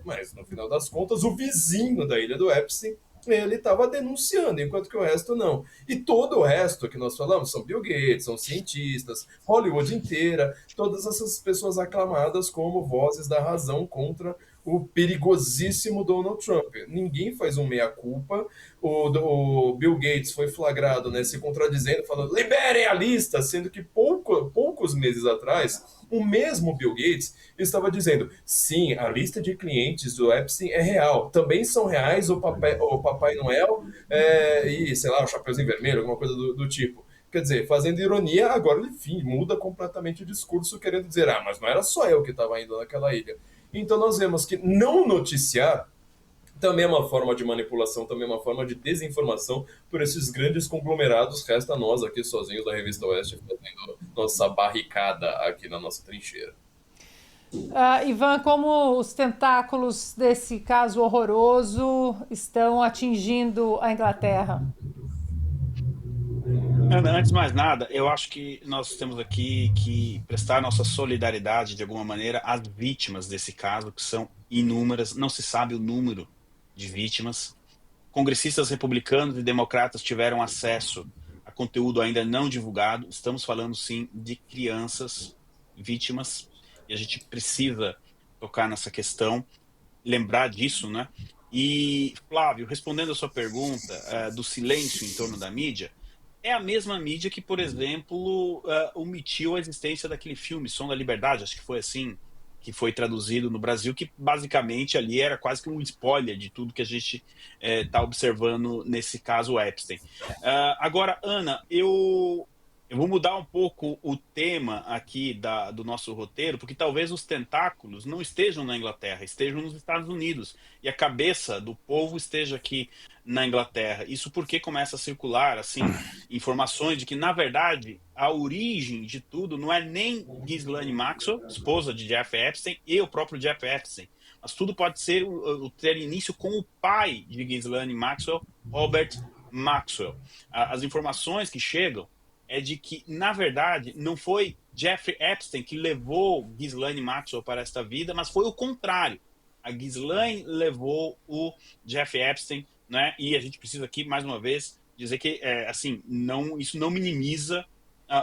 mas no final das contas o vizinho da ilha do Epstein, ele estava denunciando, enquanto que o resto não. E todo o resto que nós falamos são Bill Gates, são cientistas, Hollywood inteira, todas essas pessoas aclamadas como vozes da razão contra o perigosíssimo Donald Trump. Ninguém faz um meia-culpa. O Bill Gates foi flagrado, né, se contradizendo, falando, liberem a lista, sendo que poucos meses atrás, o mesmo Bill Gates estava dizendo, sim, a lista de clientes do Epstein é real. Também são reais o Papai Noel e, sei lá, o Chapeuzinho Vermelho, alguma coisa do tipo. Quer dizer, fazendo ironia, agora ele, enfim, muda completamente o discurso, querendo dizer, mas não era só eu que estava indo naquela ilha. Então nós vemos que não noticiar também é uma forma de manipulação, também é uma forma de desinformação por esses grandes conglomerados. Resta nós aqui sozinhos da Revista Oeste fazendo nossa barricada aqui na nossa trincheira. Ivan, como os tentáculos desse caso horroroso estão atingindo a Inglaterra? Antes de mais nada, eu acho que nós temos aqui que prestar nossa solidariedade, de alguma maneira, às vítimas desse caso, que são inúmeras, não se sabe o número de vítimas. Congressistas republicanos e democratas tiveram acesso a conteúdo ainda não divulgado. Estamos falando, sim, de crianças vítimas, e a gente precisa tocar nessa questão, lembrar disso, né? E, Flávio, respondendo a sua pergunta do silêncio em torno da mídia, é a mesma mídia que, por exemplo, omitiu a existência daquele filme Som da Liberdade, acho que foi assim que foi traduzido no Brasil, que basicamente ali era quase que um spoiler de tudo que a gente está observando nesse caso Epstein. Agora, Ana, eu Eu vou mudar um pouco o tema aqui do nosso roteiro, porque talvez os tentáculos não estejam na Inglaterra, estejam nos Estados Unidos, e a cabeça do povo esteja aqui na Inglaterra. Isso porque começa a circular, assim, informações de que, na verdade, a origem de tudo não é nem Ghislaine Maxwell, esposa de Jeff Epstein, e o próprio Jeff Epstein, mas tudo pode ter início com o pai de Ghislaine Maxwell, Robert Maxwell. As informações que chegam é de que, na verdade, não foi Jeffrey Epstein que levou Ghislaine Maxwell para esta vida, mas foi o contrário. A Ghislaine levou o Jeffrey Epstein, né? E a gente precisa aqui, mais uma vez, dizer que assim, isso não minimiza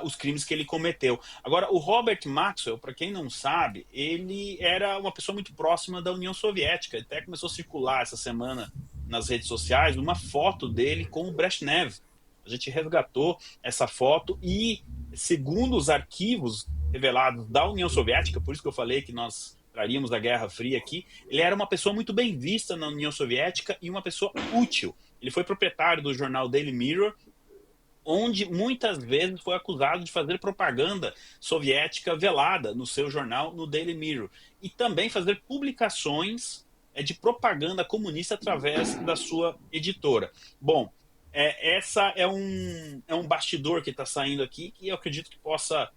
os crimes que ele cometeu. Agora, o Robert Maxwell, para quem não sabe, ele era uma pessoa muito próxima da União Soviética. Até começou a circular essa semana nas redes sociais uma foto dele com o Brezhnev. A gente resgatou essa foto e, segundo os arquivos revelados da União Soviética, por isso que eu falei que nós traríamos a Guerra Fria aqui, ele era uma pessoa muito bem vista na União Soviética e uma pessoa útil. Ele foi proprietário do jornal Daily Mirror, onde muitas vezes foi acusado de fazer propaganda soviética velada no seu jornal, no Daily Mirror, e também fazer publicações de propaganda comunista através da sua editora. Bom, essa é um bastidor que está saindo aqui, que eu acredito que possa,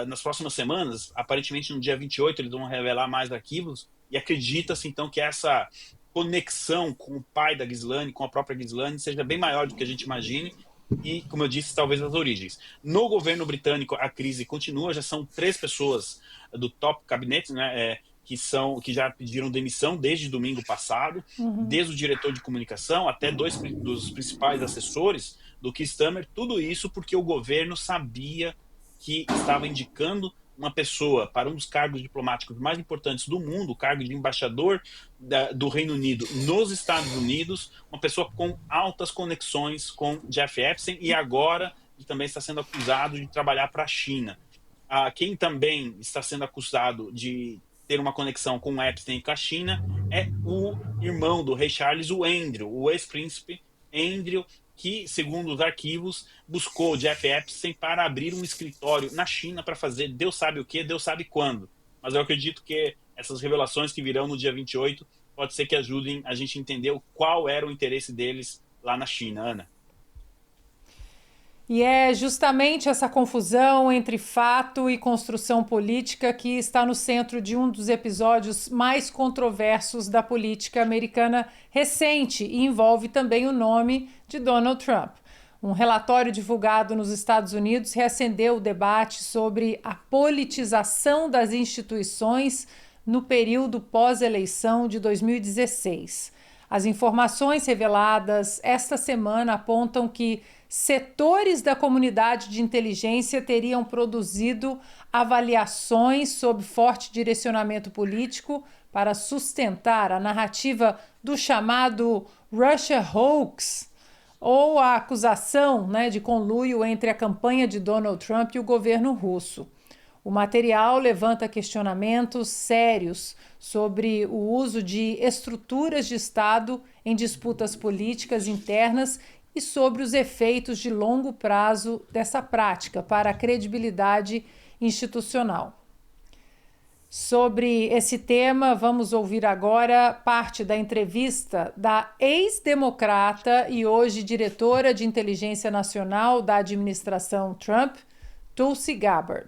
nas próximas semanas, aparentemente no dia 28, eles vão revelar mais arquivos, e acredita-se então que essa conexão com o pai da Ghislaine, com a própria Ghislaine, seja bem maior do que a gente imagine, e, como eu disse, talvez as origens. No governo britânico, a crise continua, já são 3 pessoas do top cabinet, né, que já pediram demissão desde domingo passado, desde o diretor de comunicação até 2 dos principais assessores do Keir Starmer, tudo isso porque o governo sabia que estava indicando uma pessoa para um dos cargos diplomáticos mais importantes do mundo, o cargo de embaixador do Reino Unido nos Estados Unidos, uma pessoa com altas conexões com Jeff Epstein, e agora ele também está sendo acusado de trabalhar para a China. Quem também está sendo acusado de ter uma conexão com o Epstein e com a China é o irmão do rei Charles, o Andrew, o ex-príncipe Andrew, que, segundo os arquivos, buscou Jeff Epstein para abrir um escritório na China para fazer Deus sabe o que, Deus sabe quando. Mas eu acredito que essas revelações que virão no dia 28 pode ser que ajudem a gente a entender qual era o interesse deles lá na China, Ana. E é justamente essa confusão entre fato e construção política que está no centro de um dos episódios mais controversos da política americana recente e envolve também o nome de Donald Trump. Um relatório divulgado nos Estados Unidos reacendeu o debate sobre a politização das instituições no período pós-eleição de 2016. As informações reveladas esta semana apontam que setores da comunidade de inteligência teriam produzido avaliações sob forte direcionamento político para sustentar a narrativa do chamado Russia Hoax, ou a acusação, de conluio entre a campanha de Donald Trump e o governo russo. O material levanta questionamentos sérios sobre o uso de estruturas de Estado em disputas políticas internas e sobre os efeitos de longo prazo dessa prática para a credibilidade institucional. Sobre esse tema, vamos ouvir agora parte da entrevista da ex-democrata e hoje diretora de inteligência nacional da administração Trump, Tulsi Gabbard.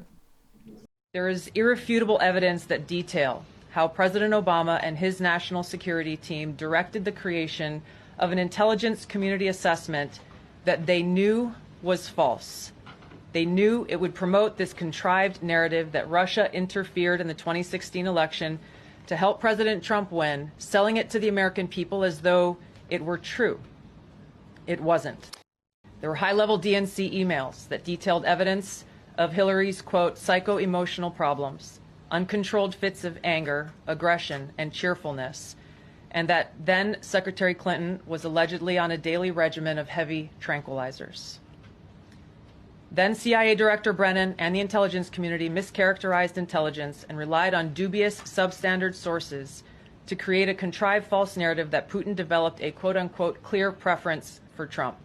There is irrefutable evidence that detail how President Obama and his national security team directed the creation of an intelligence community assessment that they knew was false. They knew it would promote this contrived narrative that Russia interfered in the 2016 election to help President Trump win, selling it to the American people as though it were true. It wasn't. There were high-level DNC emails that detailed evidence of Hillary's, quote, psycho-emotional problems, uncontrolled fits of anger, aggression, and cheerfulness, and that then Secretary Clinton was allegedly on a daily regimen of heavy tranquilizers. Then CIA Director Brennan and the intelligence community mischaracterized intelligence and relied on dubious substandard sources to create a contrived false narrative that Putin developed a quote-unquote clear preference for Trump.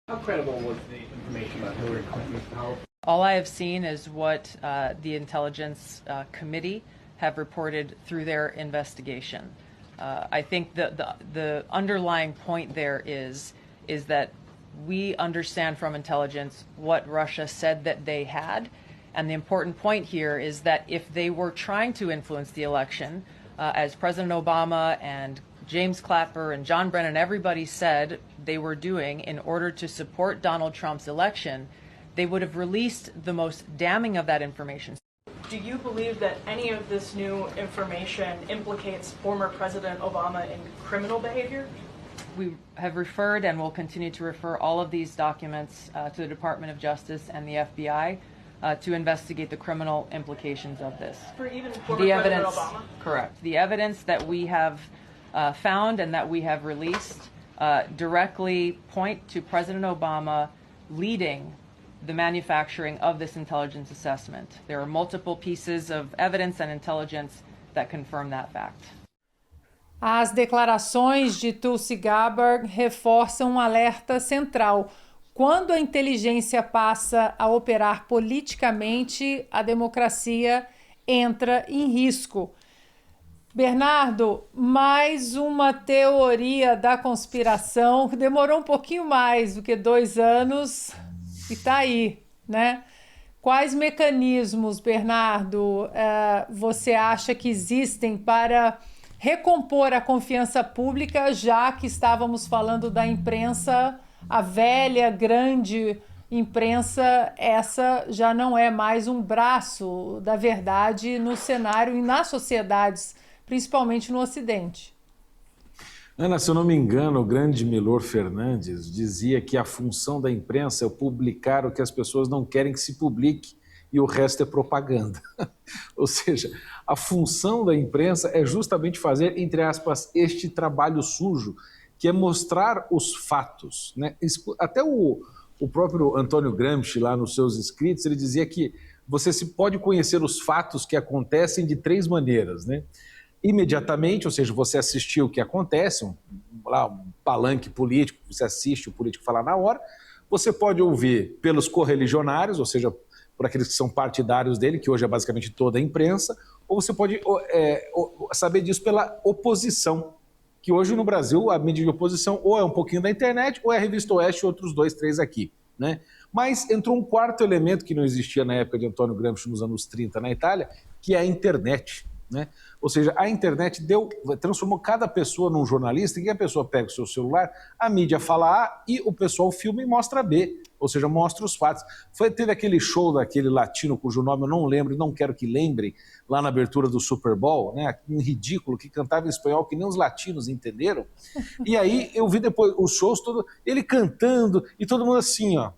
How credible was the information about Hillary Clinton? How All I have seen is what the Intelligence Committee have reported through their investigation. I think the underlying point there is that we understand from intelligence what Russia said that they had. And the important point here is that if they were trying to influence the election, as President Obama and James Clapper and John Brennan, everybody said they were doing in order to support Donald Trump's election, they would have released the most damning of that information. Do you believe that any of this new information implicates former President Obama in criminal behavior? We have referred and will continue to refer all of these documents to the Department of Justice and the FBI to investigate the criminal implications of this. For even former President Obama? Correct. The evidence that we have found and that we have released directly point to President Obama leading the manufacturing of this intelligence assessment. There are multiple pieces of evidence and intelligence that confirm that fact. As declarações de Tulsi Gabbard reforçam um alerta central. Quando a inteligência passa a operar politicamente, a democracia entra em risco. Bernardo, mais uma teoria da conspiração que demorou um pouquinho mais do que 2 anos e está aí, né? Quais mecanismos, Bernardo, você acha que existem para recompor a confiança pública, já que estávamos falando da imprensa, a velha, grande imprensa, essa já não é mais um braço da verdade no cenário e nas sociedades, principalmente no Ocidente? Ana, se eu não me engano, o grande Milor Fernandes dizia que a função da imprensa é publicar o que as pessoas não querem que se publique e o resto é propaganda. Ou seja, a função da imprensa é justamente fazer, entre aspas, este trabalho sujo, que é mostrar os fatos, né? Até o próprio Antônio Gramsci, lá nos seus escritos, ele dizia que você se pode conhecer os fatos que acontecem de 3 maneiras, né? Imediatamente, ou seja, você assistiu o que acontece, um palanque político, você assiste o político falar na hora. Você pode ouvir pelos correligionários, ou seja, por aqueles que são partidários dele, que hoje é basicamente toda a imprensa, ou você pode saber disso pela oposição, que hoje no Brasil a mídia de oposição ou é um pouquinho da internet ou é a Revista Oeste e outros 2, 3 aqui, né? Mas entrou um quarto elemento que não existia na época de Antônio Gramsci nos anos 30 na Itália, que é a internet, né? Ou seja, a internet transformou cada pessoa num jornalista, em que a pessoa pega o seu celular, a mídia fala A e o pessoal filma e mostra B, ou seja, mostra os fatos. Teve aquele show daquele latino cujo nome eu não lembro e não quero que lembrem, lá na abertura do Super Bowl, né? Um ridículo que cantava em espanhol que nem os latinos entenderam. E aí eu vi depois os shows, ele cantando e todo mundo assim, ó.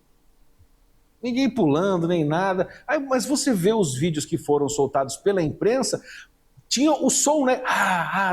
Ninguém pulando, nem nada. Aí, mas você vê os vídeos que foram soltados pela imprensa, tinha o som, né,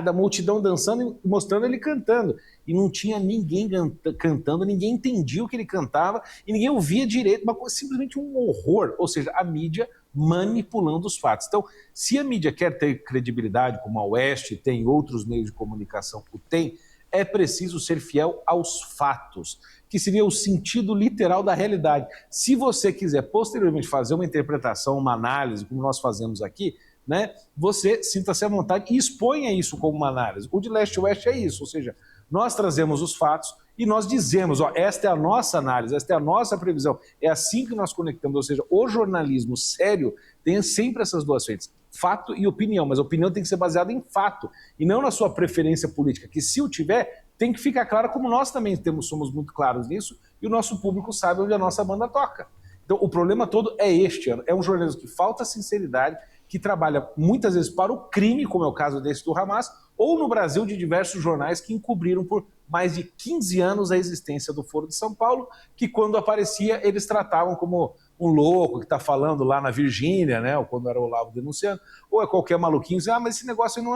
da multidão dançando e mostrando ele cantando. E não tinha ninguém cantando, ninguém entendia o que ele cantava e ninguém ouvia direito, uma coisa, simplesmente um horror. Ou seja, a mídia manipulando os fatos. Então, se a mídia quer ter credibilidade, como a Oeste tem, outros meios de comunicação o tem, é preciso ser fiel aos fatos, que seria o sentido literal da realidade. Se você quiser posteriormente fazer uma interpretação, uma análise, como nós fazemos aqui, né, você sinta-se à vontade e exponha isso como uma análise. O de leste-oeste é isso, ou seja, nós trazemos os fatos e nós dizemos, ó, esta é a nossa análise, esta é a nossa previsão, é assim que nós conectamos, ou seja, o jornalismo sério tem sempre essas 2 frentes, fato e opinião, mas a opinião tem que ser baseada em fato e não na sua preferência política, que se o tiver, tem que ficar claro, como nós também somos muito claros nisso e o nosso público sabe onde a nossa banda toca. Então o problema todo é este, é um jornalismo que falta sinceridade, que trabalha muitas vezes para o crime, como é o caso desse do Hamas, ou no Brasil de diversos jornais que encobriram por mais de 15 anos a existência do Foro de São Paulo, que quando aparecia eles tratavam como um louco que está falando lá na Virgínia, né, ou quando era o Olavo denunciando, ou é qualquer maluquinho, mas esse negócio não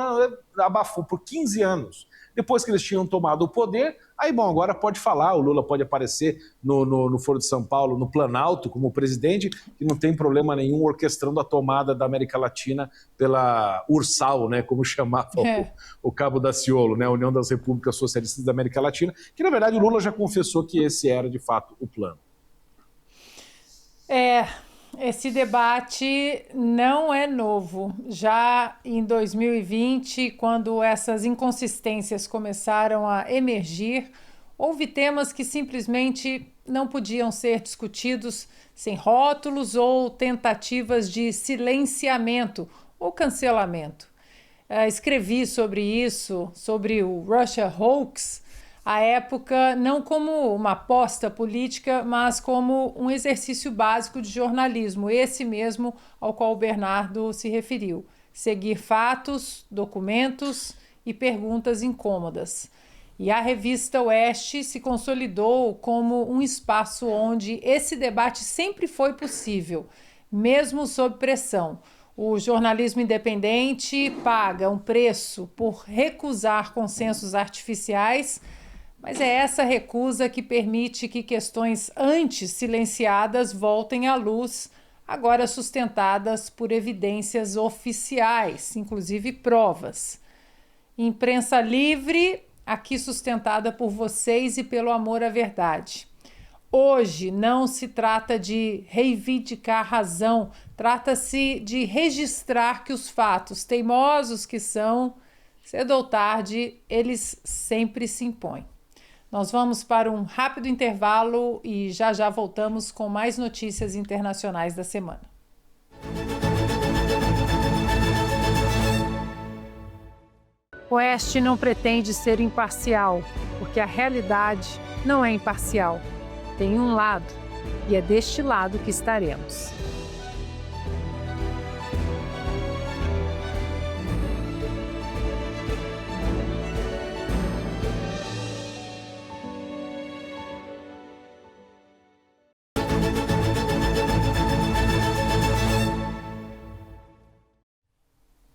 abafou por 15 anos. Depois que eles tinham tomado o poder, aí bom, agora pode falar, o Lula pode aparecer no Foro de São Paulo, no Planalto, como presidente, que não tem problema nenhum orquestrando a tomada da América Latina pela URSAL, né, como chamava o Cabo Daciolo, né, a União das Repúblicas Socialistas da América Latina, que na verdade o Lula já confessou que esse era de fato o plano. Esse debate não é novo. Já em 2020, quando essas inconsistências começaram a emergir, houve temas que simplesmente não podiam ser discutidos sem rótulos ou tentativas de silenciamento ou cancelamento. Escrevi sobre isso, sobre o Russia Hoax, à época não como uma aposta política, mas como um exercício básico de jornalismo, esse mesmo ao qual o Bernardo se referiu. Seguir fatos, documentos e perguntas incômodas. E a revista Oeste se consolidou como um espaço onde esse debate sempre foi possível, mesmo sob pressão. O jornalismo independente paga um preço por recusar consensos artificiais, mas é essa recusa que permite que questões antes silenciadas voltem à luz, agora sustentadas por evidências oficiais, inclusive provas. Imprensa livre, aqui sustentada por vocês e pelo amor à verdade. Hoje não se trata de reivindicar razão, trata-se de registrar que os fatos, teimosos que são, cedo ou tarde, eles sempre se impõem. Nós vamos para um rápido intervalo e já voltamos com mais notícias internacionais da semana. O Oeste não pretende ser imparcial, porque a realidade não é imparcial. Tem um lado, e é deste lado que estaremos.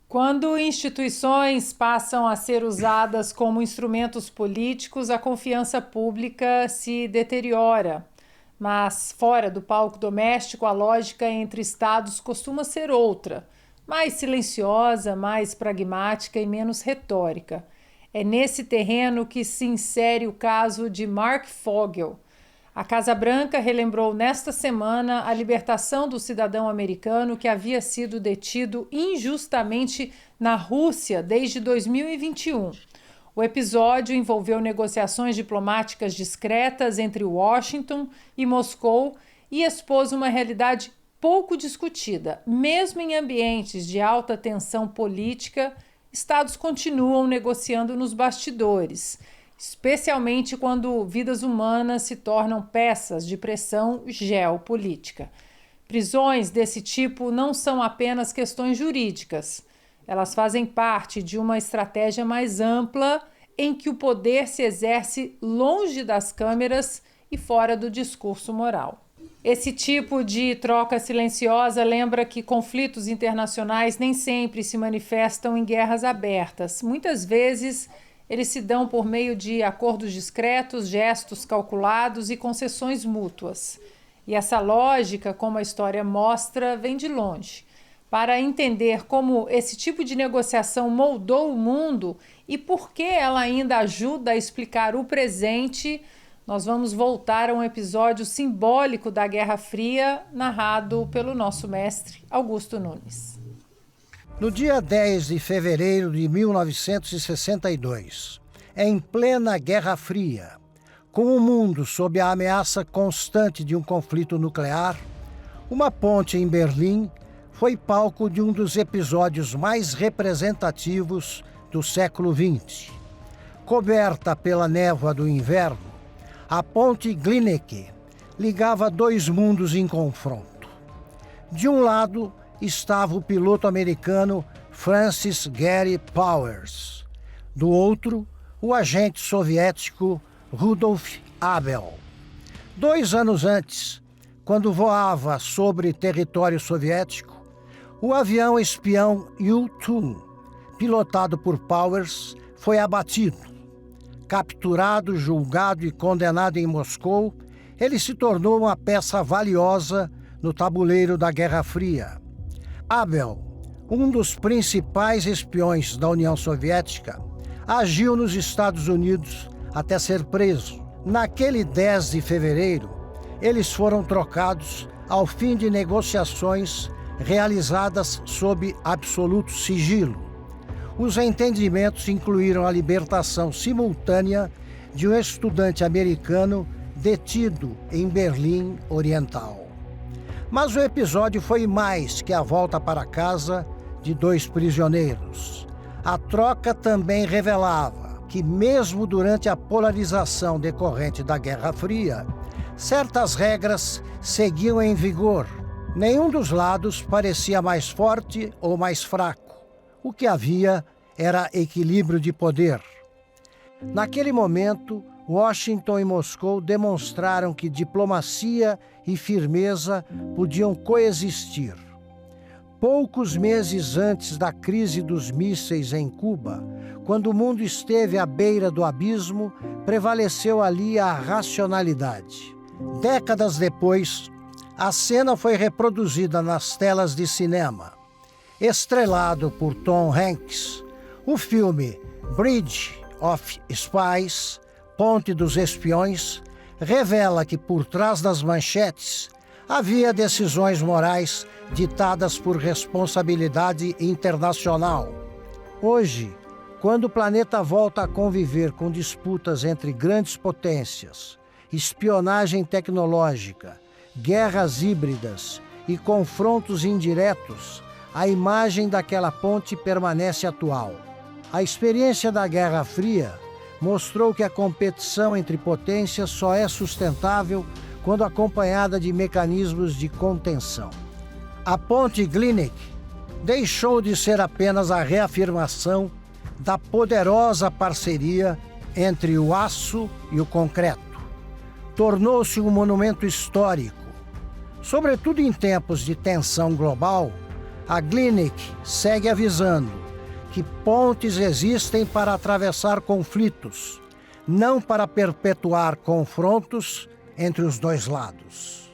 Quando instituições passam a ser usadas como instrumentos políticos, a confiança pública se deteriora. Mas, fora do palco doméstico, a lógica entre estados costuma ser outra, mais silenciosa, mais pragmática e menos retórica. É nesse terreno que se insere o caso de Mark Fogel. A Casa Branca relembrou nesta semana a libertação do cidadão americano que havia sido detido injustamente na Rússia desde 2021. O episódio envolveu negociações diplomáticas discretas entre Washington e Moscou e expôs uma realidade pouco discutida. Mesmo em ambientes de alta tensão política, estados continuam negociando nos bastidores, especialmente quando vidas humanas se tornam peças de pressão geopolítica. Prisões desse tipo não são apenas questões jurídicas. Elas fazem parte de uma estratégia mais ampla em que o poder se exerce longe das câmeras e fora do discurso moral. Esse tipo de troca silenciosa lembra que conflitos internacionais nem sempre se manifestam em guerras abertas. Muitas vezes, eles se dão por meio de acordos discretos, gestos calculados e concessões mútuas. E essa lógica, como a história mostra, vem de longe. Para entender como esse tipo de negociação moldou o mundo e por que ela ainda ajuda a explicar o presente, nós vamos voltar a um episódio simbólico da Guerra Fria, narrado pelo nosso mestre Augusto Nunes. No dia 10 de fevereiro de 1962, em plena Guerra Fria, com o mundo sob a ameaça constante de um conflito nuclear, uma ponte em Berlim foi palco de um dos episódios mais representativos do século XX. Coberta pela névoa do inverno, a ponte Glienicke ligava dois mundos em confronto. De um lado estava o piloto americano Francis Gary Powers. Do outro, o agente soviético Rudolf Abel. 2 anos antes, quando voava sobre território soviético, o avião espião U-2, pilotado por Powers, foi abatido. Capturado, julgado e condenado em Moscou, ele se tornou uma peça valiosa no tabuleiro da Guerra Fria. Abel, um dos principais espiões da União Soviética, agiu nos Estados Unidos até ser preso. Naquele 10 de fevereiro, eles foram trocados ao fim de negociações realizadas sob absoluto sigilo. Os entendimentos incluíram a libertação simultânea de um estudante americano detido em Berlim Oriental. Mas o episódio foi mais que a volta para casa de 2 prisioneiros. A troca também revelava que, mesmo durante a polarização decorrente da Guerra Fria, certas regras seguiam em vigor. Nenhum dos lados parecia mais forte ou mais fraco. O que havia era equilíbrio de poder. Naquele momento, Washington e Moscou demonstraram que diplomacia e firmeza podiam coexistir. Poucos meses antes da crise dos mísseis em Cuba, quando o mundo esteve à beira do abismo, prevaleceu ali a racionalidade. Décadas depois, a cena foi reproduzida nas telas de cinema. Estrelado por Tom Hanks, o filme Bridge of Spies, Ponte dos Espiões, revela que por trás das manchetes havia decisões morais ditadas por responsabilidade internacional. Hoje, quando o planeta volta a conviver com disputas entre grandes potências, espionagem tecnológica, guerras híbridas e confrontos indiretos, a imagem daquela ponte permanece atual. A experiência da Guerra Fria mostrou que a competição entre potências só é sustentável quando acompanhada de mecanismos de contenção. A ponte Glynneck deixou de ser apenas a reafirmação da poderosa parceria entre o aço e o concreto. Tornou-se um monumento histórico. Sobretudo em tempos de tensão global, a Glynneck segue avisando que pontes existem para atravessar conflitos, não para perpetuar confrontos entre os dois lados.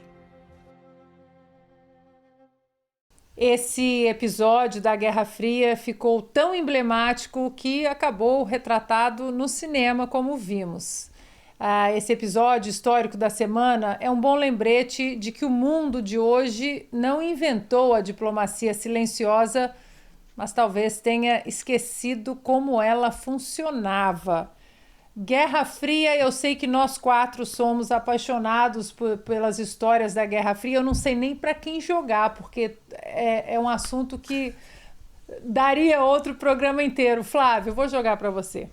Esse episódio da Guerra Fria ficou tão emblemático que acabou retratado no cinema, como vimos. Esse episódio histórico da semana é um bom lembrete de que o mundo de hoje não inventou a diplomacia silenciosa, mas talvez tenha esquecido como ela funcionava. Guerra Fria, eu sei que nós 4 somos apaixonados pelas histórias da Guerra Fria. Eu não sei nem para quem jogar, porque é um assunto que daria outro programa inteiro. Flávio, eu vou jogar para você.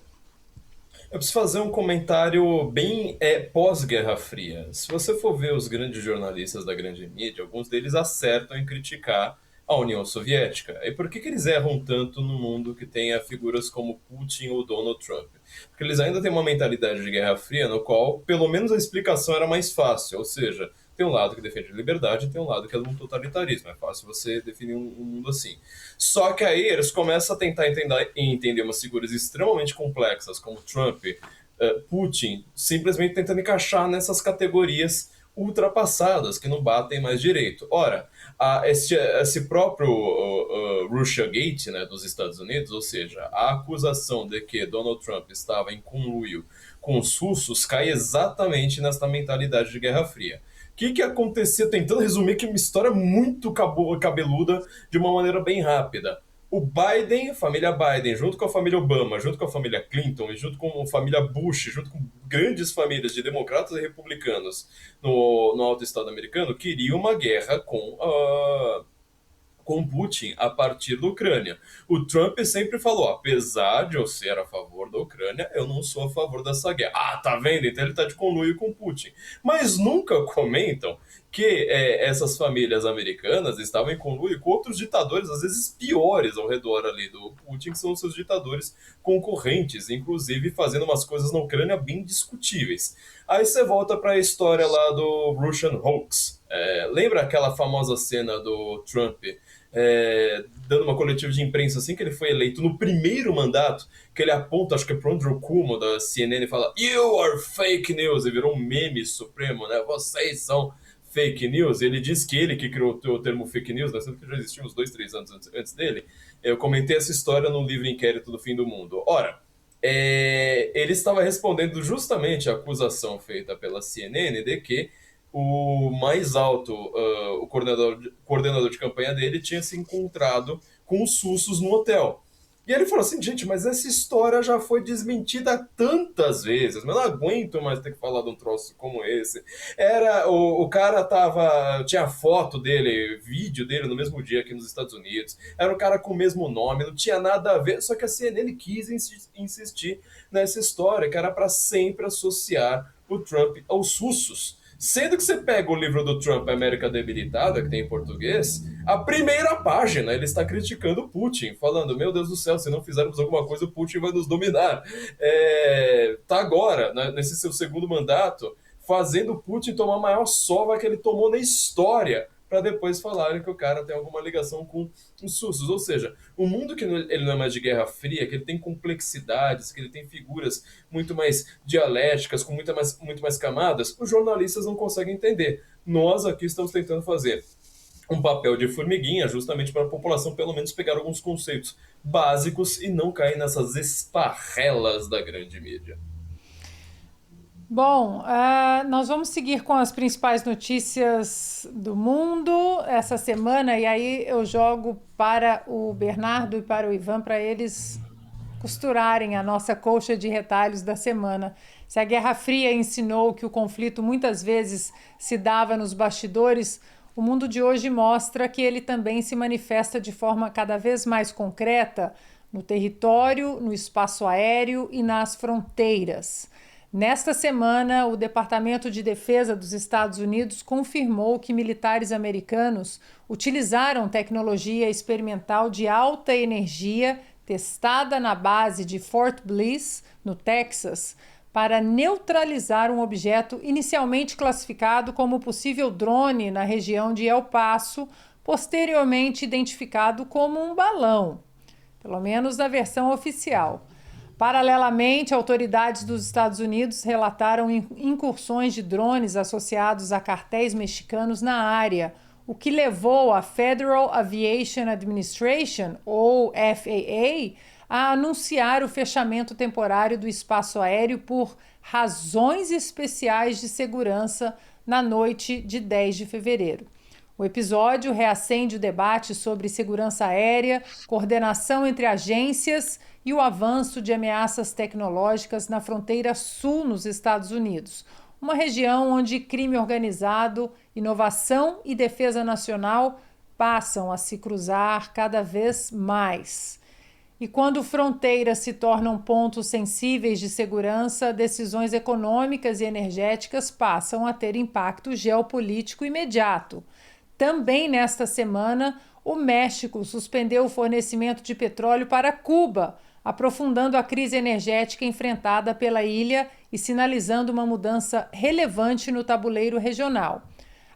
Eu preciso fazer um comentário bem pós-Guerra Fria. Se você for ver os grandes jornalistas da grande mídia, alguns deles acertam em criticar a União Soviética. E por que eles erram tanto no mundo que tenha figuras como Putin ou Donald Trump? Porque eles ainda têm uma mentalidade de Guerra Fria no qual, pelo menos, a explicação era mais fácil. Ou seja, tem um lado que defende liberdade e tem um lado que é um totalitarismo. É fácil você definir um mundo assim. Só que aí eles começam a tentar entender umas figuras extremamente complexas, como Trump, Putin, simplesmente tentando encaixar nessas categorias ultrapassadas, que não batem mais direito. Ora, esse próprio Russiagate, né, dos Estados Unidos, ou seja, a acusação de que Donald Trump estava em conluio com os russos, cai exatamente nessa mentalidade de Guerra Fria. O que acontecia, tentando resumir aqui uma história muito cabeluda de uma maneira bem rápida. O Biden, a família Biden, junto com a família Obama, junto com a família Clinton e junto com a família Bush, junto com grandes famílias de democratas e republicanos no alto estado americano, queriam uma guerra com Putin a partir da Ucrânia. O Trump sempre falou, apesar de eu ser a favor da Ucrânia, eu não sou a favor dessa guerra. Ah, tá vendo? Então ele tá de conluio com Putin. Mas nunca comentam que essas famílias americanas estavam em conluio com outros ditadores, às vezes piores ao redor ali do Putin, que são seus ditadores concorrentes, inclusive fazendo umas coisas na Ucrânia bem discutíveis. Aí você volta para a história lá do Russian Hoax. Lembra aquela famosa cena do Trump dando uma coletiva de imprensa assim que ele foi eleito no primeiro mandato, que ele aponta, acho que é pro Andrew Cuomo da CNN e fala "You are fake news", e virou um meme supremo, né? Vocês são fake news. Ele diz que ele que criou o termo fake news, né? Sendo que já existia uns 2-3 anos antes dele. Eu comentei essa história no livro Inquérito do Fim do Mundo. Ora, ele estava respondendo justamente a acusação feita pela CNN de que o mais alto, o coordenador de campanha dele, tinha se encontrado com os russos no hotel. E ele falou assim, gente, mas essa história já foi desmentida tantas vezes, mas não aguento mais ter que falar de um troço como esse. O cara tinha foto dele, vídeo dele no mesmo dia aqui nos Estados Unidos, era um cara com o mesmo nome, não tinha nada a ver, só que a CNN quis insistir nessa história, que era para sempre associar o Trump aos russos. Sendo que você pega o livro do Trump, América Debilitada, que tem em português, a primeira página ele está criticando o Putin, falando, meu Deus do céu, se não fizermos alguma coisa, o Putin vai nos dominar. Tá agora, né, nesse seu segundo mandato, fazendo o Putin tomar a maior sova que ele tomou na história, para depois falarem que o cara tem alguma ligação com os russos. Ou seja, o mundo que ele não é mais de Guerra Fria, que ele tem complexidades, que ele tem figuras muito mais dialéticas, com muito mais camadas, os jornalistas não conseguem entender. Nós aqui estamos tentando fazer um papel de formiguinha, justamente para a população pelo menos pegar alguns conceitos básicos e não cair nessas esparrelas da grande mídia. Bom, nós vamos seguir com as principais notícias do mundo essa semana, e aí eu jogo para o Bernardo e para o Ivan para eles costurarem a nossa colcha de retalhos da semana. Se a Guerra Fria ensinou que o conflito muitas vezes se dava nos bastidores, o mundo de hoje mostra que ele também se manifesta de forma cada vez mais concreta no território, no espaço aéreo e nas fronteiras. Nesta semana, o Departamento de Defesa dos Estados Unidos confirmou que militares americanos utilizaram tecnologia experimental de alta energia testada na base de Fort Bliss, no Texas, para neutralizar um objeto inicialmente classificado como possível drone na região de El Paso, posteriormente identificado como um balão, pelo menos na versão oficial. Paralelamente, autoridades dos Estados Unidos relataram incursões de drones associados a cartéis mexicanos na área, o que levou a Federal Aviation Administration, ou FAA, a anunciar o fechamento temporário do espaço aéreo por razões especiais de segurança na noite de 10 de fevereiro. O episódio reacende o debate sobre segurança aérea, coordenação entre agências e o avanço de ameaças tecnológicas na fronteira sul nos Estados Unidos, uma região onde crime organizado, inovação e defesa nacional passam a se cruzar cada vez mais. E quando fronteiras se tornam pontos sensíveis de segurança, decisões econômicas e energéticas passam a ter impacto geopolítico imediato. Também nesta semana, o México suspendeu o fornecimento de petróleo para Cuba, aprofundando a crise energética enfrentada pela ilha e sinalizando uma mudança relevante no tabuleiro regional.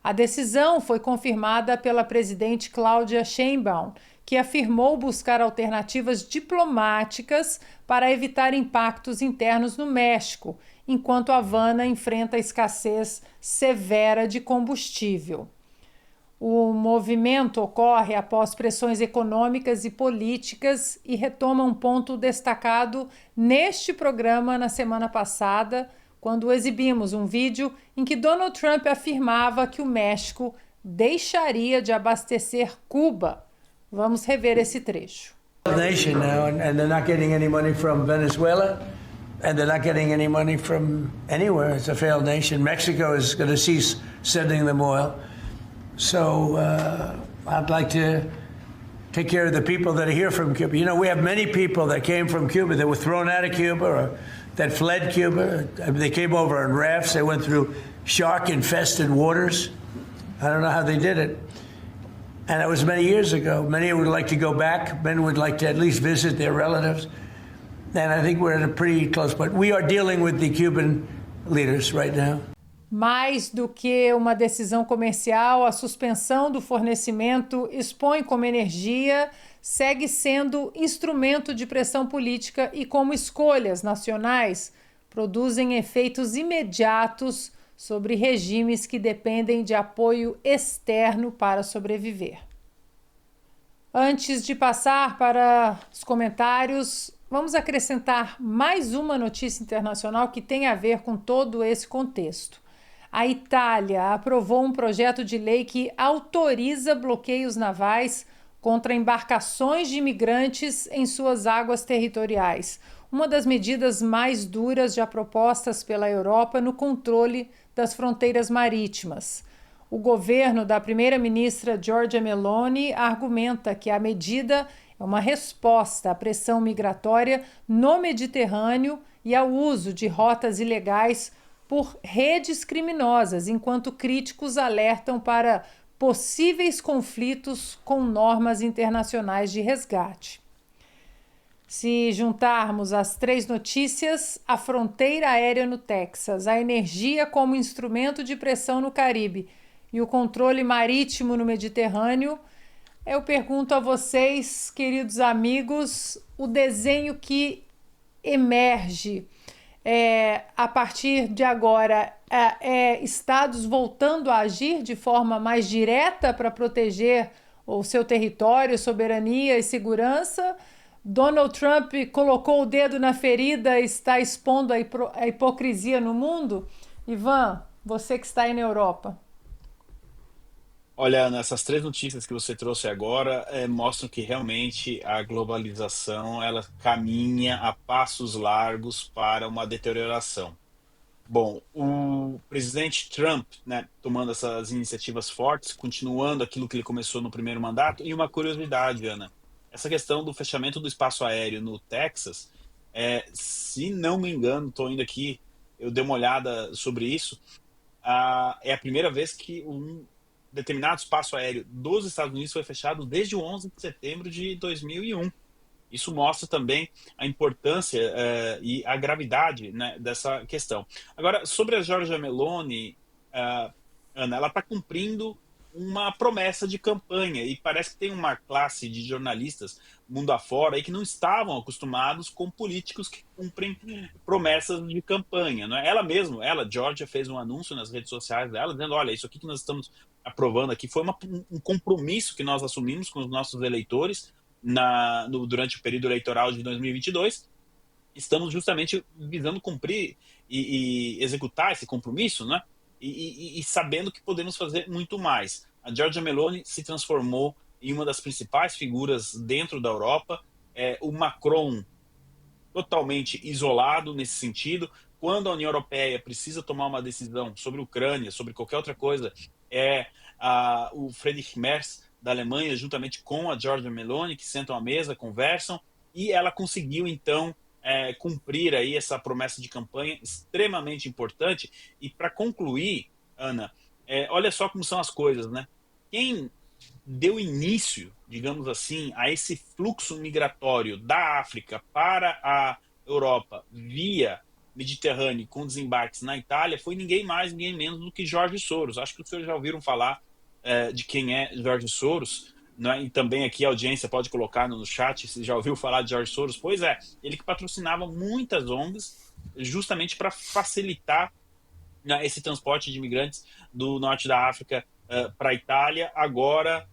A decisão foi confirmada pela presidente Claudia Sheinbaum, que afirmou buscar alternativas diplomáticas para evitar impactos internos no México, enquanto Havana enfrenta a escassez severa de combustível. O movimento ocorre após pressões econômicas e políticas e retoma um ponto destacado neste programa na semana passada, quando exibimos um vídeo em que Donald Trump afirmava que o México deixaria de abastecer Cuba. Vamos rever esse trecho. Nation now, and they're not getting any money from Venezuela, and they're not getting any money from anywhere. It's a failed nation. Mexico is going to cease sending them oil. So I'd like to take care of the people that are here from Cuba. You know, we have many people that came from Cuba that were thrown out of Cuba or that fled Cuba. They came over in rafts. They went through shark-infested waters. I don't know how they did it. And that was many years ago. Many would like to go back. Many would like to at least visit their relatives. And I think we're at a pretty close point. We are dealing with the Cuban leaders right now. Mais do que uma decisão comercial, a suspensão do fornecimento expõe como energia segue sendo instrumento de pressão política e como escolhas nacionais produzem efeitos imediatos sobre regimes que dependem de apoio externo para sobreviver. Antes de passar para os comentários, vamos acrescentar mais uma notícia internacional que tem a ver com todo esse contexto. A Itália aprovou um projeto de lei que autoriza bloqueios navais contra embarcações de imigrantes em suas águas territoriais, uma das medidas mais duras já propostas pela Europa no controle das fronteiras marítimas. O governo da primeira-ministra Giorgia Meloni argumenta que a medida é uma resposta à pressão migratória no Mediterrâneo e ao uso de rotas ilegais por redes criminosas, enquanto críticos alertam para possíveis conflitos com normas internacionais de resgate. Se juntarmos as 3 notícias, a fronteira aérea no Texas, a energia como instrumento de pressão no Caribe e o controle marítimo no Mediterrâneo, eu pergunto a vocês, queridos amigos, o desenho que emerge a partir de agora estados voltando a agir de forma mais direta para proteger o seu território, soberania e segurança. Donald Trump colocou o dedo na ferida e está expondo a hipocrisia no mundo. Ivan, você que está aí na Europa. Olha, Ana, essas 3 notícias que você trouxe agora mostram que realmente a globalização ela caminha a passos largos para uma deterioração. Bom, o presidente Trump, né, tomando essas iniciativas fortes, continuando aquilo que ele começou no primeiro mandato, e uma curiosidade, Ana, essa questão do fechamento do espaço aéreo no Texas, se não me engano, estou indo aqui, eu dei uma olhada sobre isso, é a primeira vez que um determinado espaço aéreo dos Estados Unidos foi fechado desde o 11 de setembro de 2001. Isso mostra também a importância e a gravidade, né, dessa questão. Agora, sobre a Giorgia Meloni, Ana, ela está cumprindo uma promessa de campanha e parece que tem uma classe de jornalistas mundo afora aí que não estavam acostumados com políticos que cumprem promessas de campanha, não é? Ela, Giorgia, fez um anúncio nas redes sociais dela dizendo, olha, isso aqui que nós estamos aprovando aqui foi um compromisso que nós assumimos com os nossos eleitores durante o período eleitoral de 2022. Estamos justamente visando cumprir e executar esse compromisso, né? E sabendo que podemos fazer muito mais. A Giorgia Meloni se transformou em uma das principais figuras dentro da Europa. O Macron totalmente isolado nesse sentido. Quando a União Europeia precisa tomar uma decisão sobre a Ucrânia, sobre qualquer outra coisa, o Friedrich Merz da Alemanha, juntamente com a Giorgia Meloni, que sentam à mesa, conversam, e ela conseguiu, então, cumprir aí essa promessa de campanha extremamente importante. E para concluir, Ana, olha só como são as coisas, né? Quem deu início, digamos assim, a esse fluxo migratório da África para a Europa via Mediterrâneo com desembarques na Itália foi ninguém mais, ninguém menos do que Jorge Soros. Acho que os senhores já ouviram falar de quem é Jorge Soros, né? E também aqui a audiência pode colocar no chat se já ouviu falar de Jorge Soros. Pois é, ele que patrocinava muitas ONGs justamente para facilitar, né, esse transporte de imigrantes do norte da África para a Itália. Agora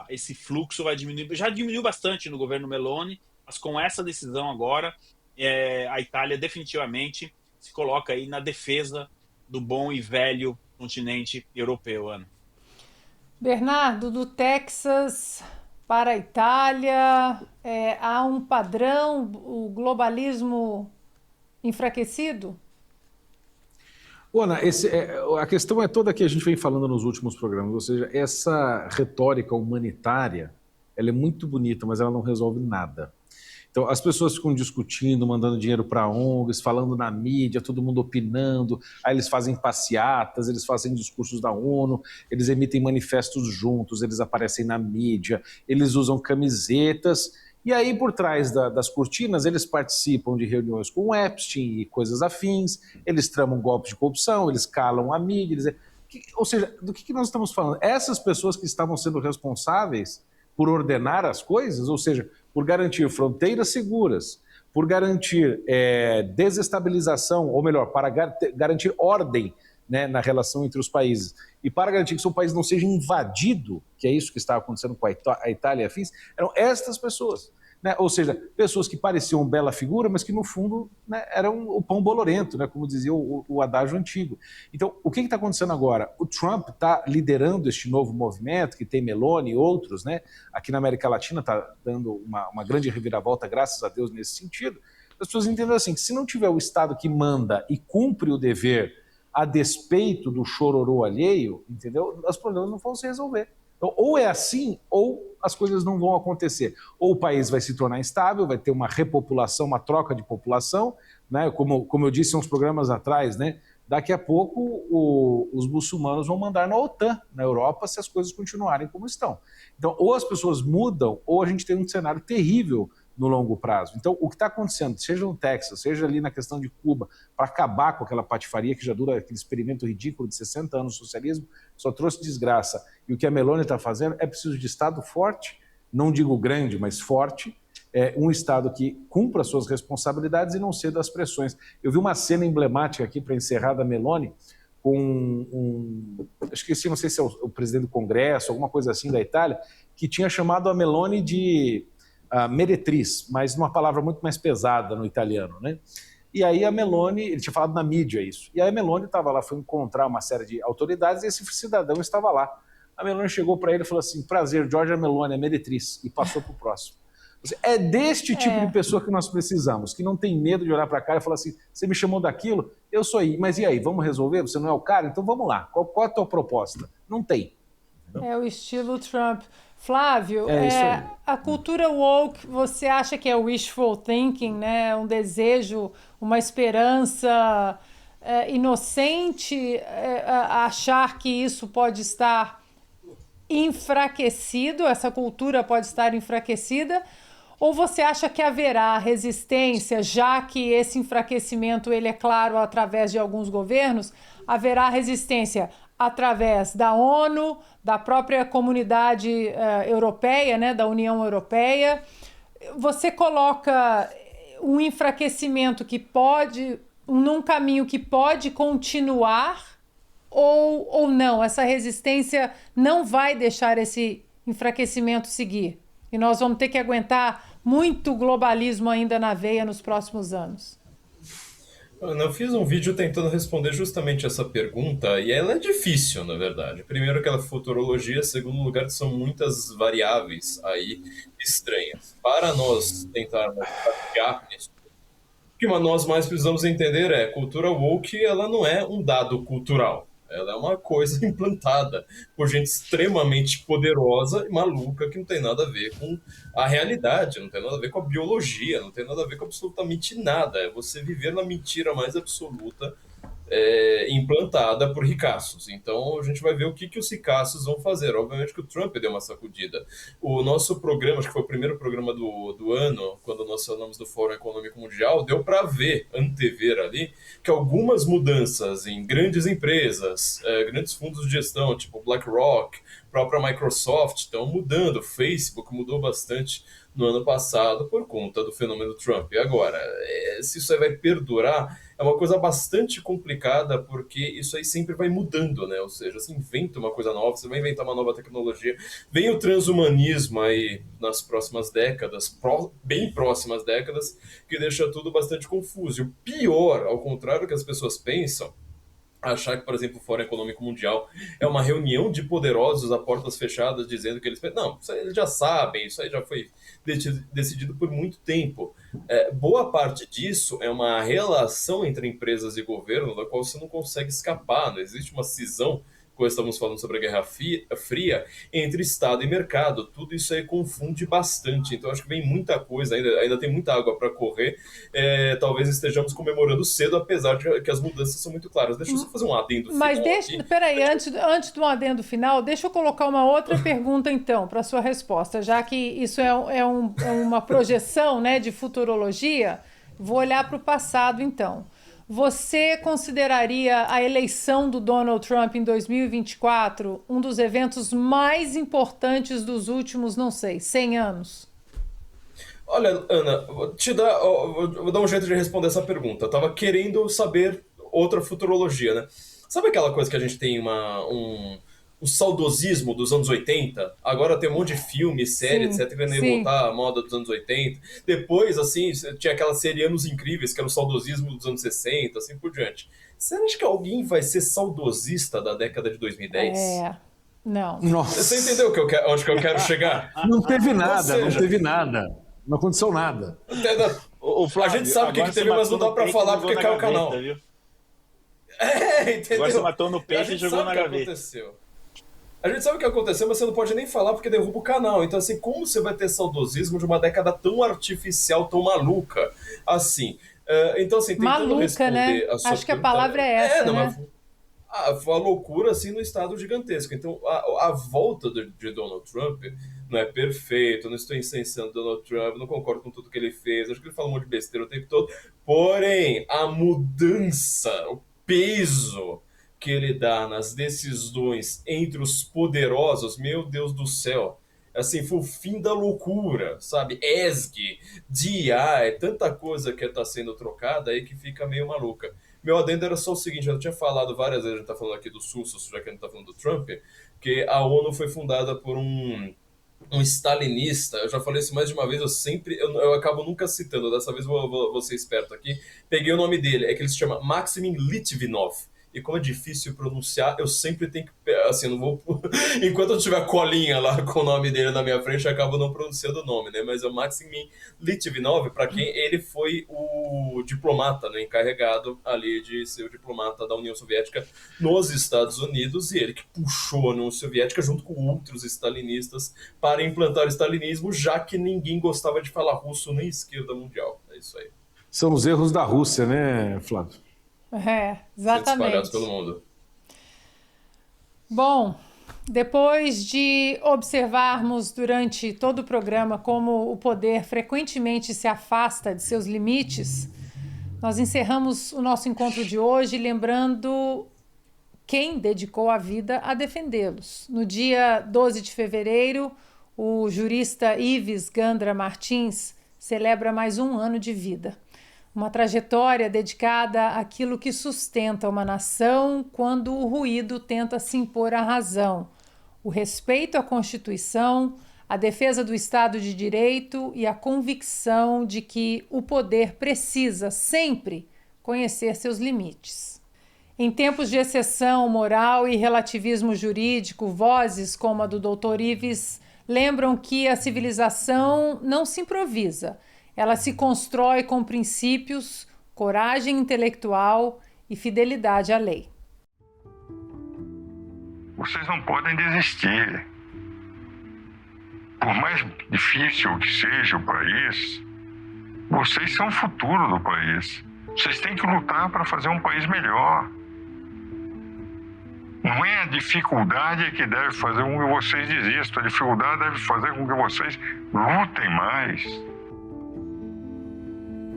esse fluxo vai diminuir, já diminuiu bastante no governo Meloni, mas com essa decisão agora a Itália definitivamente se coloca aí na defesa do bom e velho continente europeu, Ana. Bernardo, do Texas para a Itália, há um padrão, o globalismo enfraquecido? Ana, a questão é toda que a gente vem falando nos últimos programas, ou seja, essa retórica humanitária, ela é muito bonita, mas ela não resolve nada. Então, as pessoas ficam discutindo, mandando dinheiro para ONGs, falando na mídia, todo mundo opinando, aí eles fazem passeatas, eles fazem discursos da ONU, eles emitem manifestos juntos, eles aparecem na mídia, eles usam camisetas, e aí por trás das cortinas eles participam de reuniões com o Epstein e coisas afins, eles tramam golpes de corrupção, eles calam a mídia, ou seja, do que nós estamos falando? Essas pessoas que estavam sendo responsáveis por ordenar as coisas, ou seja, por garantir fronteiras seguras, por garantir desestabilização, ou melhor, para garantir ordem, né, na relação entre os países, e para garantir que seu país não seja invadido, que é isso que está acontecendo com a Itália e afins, eram estas pessoas. né? Ou seja, pessoas que pareciam bela figura, mas que no fundo, né, eram o pão bolorento, né, como dizia o adágio antigo. Então, o que está acontecendo agora? O Trump está liderando este novo movimento, que tem Meloni e outros, né? Aqui na América Latina está dando uma grande reviravolta, graças a Deus, nesse sentido. As pessoas entendem assim, que se não tiver o Estado que manda e cumpre o dever a despeito do chororô alheio, entendeu? Os problemas não vão se resolver. Então, ou é assim, ou as coisas não vão acontecer. Ou o país vai se tornar instável, vai ter uma repopulação, uma troca de população, né? Como eu disse uns programas atrás, né? Daqui a pouco os muçulmanos vão mandar na OTAN, na Europa, se as coisas continuarem como estão. Então, ou as pessoas mudam, ou a gente tem um cenário terrível no longo prazo. Então, o que está acontecendo, seja no Texas, seja ali na questão de Cuba, para acabar com aquela patifaria que já dura, aquele experimento ridículo de 60 anos de socialismo, só trouxe desgraça. E o que a Meloni está fazendo é preciso de Estado forte, não digo grande, mas forte, um Estado que cumpra suas responsabilidades e não ceda às pressões. Eu vi uma cena emblemática aqui para encerrar da Meloni, com acho que não sei se é o presidente do Congresso, alguma coisa assim da Itália, que tinha chamado a Meloni de meretriz, mas numa palavra muito mais pesada no italiano, né? E aí a Meloni, ele tinha falado na mídia isso, e aí a Meloni estava lá, foi encontrar uma série de autoridades e esse cidadão estava lá. A Meloni chegou para ele e falou assim, prazer, Giorgia Meloni, é meretriz, e passou para o próximo. É deste tipo de pessoa que nós precisamos, que não tem medo de olhar para a cara e falar assim, você me chamou daquilo, eu sou aí, mas e aí, vamos resolver? Você não é o cara? Então vamos lá, qual é a tua proposta? Não tem. É o estilo Trump. Flávio, isso aí. a cultura woke, você acha que é wishful thinking, né? Um desejo, uma esperança inocente, achar que isso pode estar enfraquecido, essa cultura pode estar enfraquecida, ou você acha que haverá resistência, já que esse enfraquecimento ele é claro através de alguns governos, haverá resistência através da ONU, da própria comunidade europeia, né, da União Europeia? Você coloca um enfraquecimento que pode, num caminho que pode continuar ou não? Essa resistência não vai deixar esse enfraquecimento seguir? E nós vamos ter que aguentar muito globalismo ainda na veia nos próximos anos. Ana, eu fiz um vídeo tentando responder justamente essa pergunta, e ela é difícil, na verdade. Primeiro que ela é futurologia, segundo lugar que são muitas variáveis aí estranhas. Para nós tentarmos navegar nisso, o que nós mais precisamos entender é, cultura woke, ela não é um dado cultural. Ela é uma coisa implantada por gente extremamente poderosa e maluca que não tem nada a ver com a realidade, não tem nada a ver com a biologia, não tem nada a ver com absolutamente nada. É você viver na mentira mais absoluta implantada por ricaços. Então a gente vai ver o que os ricaços vão fazer. Obviamente que o Trump deu uma sacudida. O nosso programa, acho que foi o primeiro programa do ano, quando nós falamos do Fórum Econômico Mundial, deu para antever ali, que algumas mudanças em grandes empresas, grandes fundos de gestão, tipo BlackRock, própria Microsoft, estão mudando. O Facebook mudou bastante no ano passado por conta do fenômeno Trump. E agora, se isso aí vai perdurar, é uma coisa bastante complicada, porque isso aí sempre vai mudando, né? Ou seja, você inventa uma coisa nova, você vai inventar uma nova tecnologia. Vem o transhumanismo aí nas próximas décadas, bem próximas décadas, que deixa tudo bastante confuso. E o pior, ao contrário do que as pessoas pensam, achar que, por exemplo, o Fórum Econômico Mundial é uma reunião de poderosos a portas fechadas dizendo que eles... Não, isso aí eles já sabem, isso aí já foi decidido por muito tempo. Boa parte disso é uma relação entre empresas e governo da qual você não consegue escapar, não existe uma cisão, quando estamos falando sobre a Guerra Fria, entre Estado e mercado. Tudo isso aí confunde bastante. Então, acho que vem muita coisa, ainda tem muita água para correr. Talvez estejamos comemorando cedo, apesar de que as mudanças são muito claras. Deixa eu só fazer um adendo final. Mas peraí, antes do adendo final, deixa eu colocar uma outra pergunta, então, para a sua resposta. Já que isso é uma projeção, né, de futurologia, vou olhar para o passado, então. Você consideraria a eleição do Donald Trump em 2024 um dos eventos mais importantes dos últimos, não sei, 100 anos? Olha, Ana, vou dar um jeito de responder essa pergunta. Eu tava querendo saber outra futurologia, né? Sabe aquela coisa que a gente tem o saudosismo dos anos 80. Agora tem um monte de filme, série, Sim, etc, querendo sim. voltar à moda dos anos 80. Depois, assim, tinha aquela série Anos Incríveis, que era o saudosismo dos anos 60, assim por diante. Você acha que alguém vai ser saudosista da década de 2010? Não. Nossa, Você entendeu onde que eu quero chegar? não teve nada, Ou seja, não teve nada. Não aconteceu nada. O A Flávio, gente sabe o que agora teve, você mas não matou dá no pra peito falar e jogou porque na caiu o gaveta, canal. viu? Entendeu? Agora você matou no peito A e gente jogou sabe na o que gaveta. aconteceu. A gente sabe o que aconteceu, mas você não pode nem falar porque derruba o canal. Então, assim, como você vai ter saudosismo de uma década tão artificial, tão maluca assim? Então, assim, tentando Maluca, responder né? a sua Acho que a pergunta, palavra é essa, não, né? mas foi uma loucura, assim, no estado gigantesco. Então, a volta de Donald Trump não é perfeito, não estou incensando Donald Trump, não concordo com tudo que ele fez, acho que ele fala um monte de besteira o tempo todo. Porém, a mudança, o peso que ele dá nas decisões entre os poderosos, meu Deus do céu, assim, foi o fim da loucura, sabe? ESG, DI, tanta coisa que está sendo trocada aí que fica meio maluca. Meu adendo era só o seguinte, eu tinha falado várias vezes, a gente tá falando aqui do SUS, já que a gente tá falando do Trump, que a ONU foi fundada por um stalinista. Eu já falei isso mais de uma vez, eu acabo nunca citando, dessa vez vou ser esperto aqui. Peguei o nome dele, é que ele se chama Maximin Litvinov. E como é difícil pronunciar, eu sempre tenho que, assim, eu não vou... Enquanto eu tiver colinha lá com o nome dele na minha frente, eu acabo não pronunciando o nome, né? Mas é o Maximin Litvinov, para quem ele foi o diplomata, né, encarregado ali de ser o diplomata da União Soviética nos Estados Unidos, e ele que puxou a União Soviética junto com outros stalinistas para implantar o stalinismo, já que ninguém gostava de falar russo nem esquerda mundial. É isso aí. São os erros da Rússia, né, Flávio? Exatamente. Pelo mundo. Bom, depois de observarmos durante todo o programa como o poder frequentemente se afasta de seus limites, nós encerramos o nosso encontro de hoje lembrando quem dedicou a vida a defendê-los. No dia 12 de fevereiro, o jurista Ives Gandra Martins celebra mais um ano de vida. Uma trajetória dedicada àquilo que sustenta uma nação quando o ruído tenta se impor à razão, o respeito à Constituição, a defesa do Estado de Direito e a convicção de que o poder precisa sempre conhecer seus limites. Em tempos de exceção moral e relativismo jurídico, vozes como a do Dr. Ives lembram que a civilização não se improvisa. Ela se constrói com princípios, coragem intelectual e fidelidade à lei. Vocês não podem desistir. Por mais difícil que seja o país, vocês são o futuro do país. Vocês têm que lutar para fazer um país melhor. Não é a dificuldade que deve fazer com que vocês desistam. A dificuldade deve fazer com que vocês lutem mais.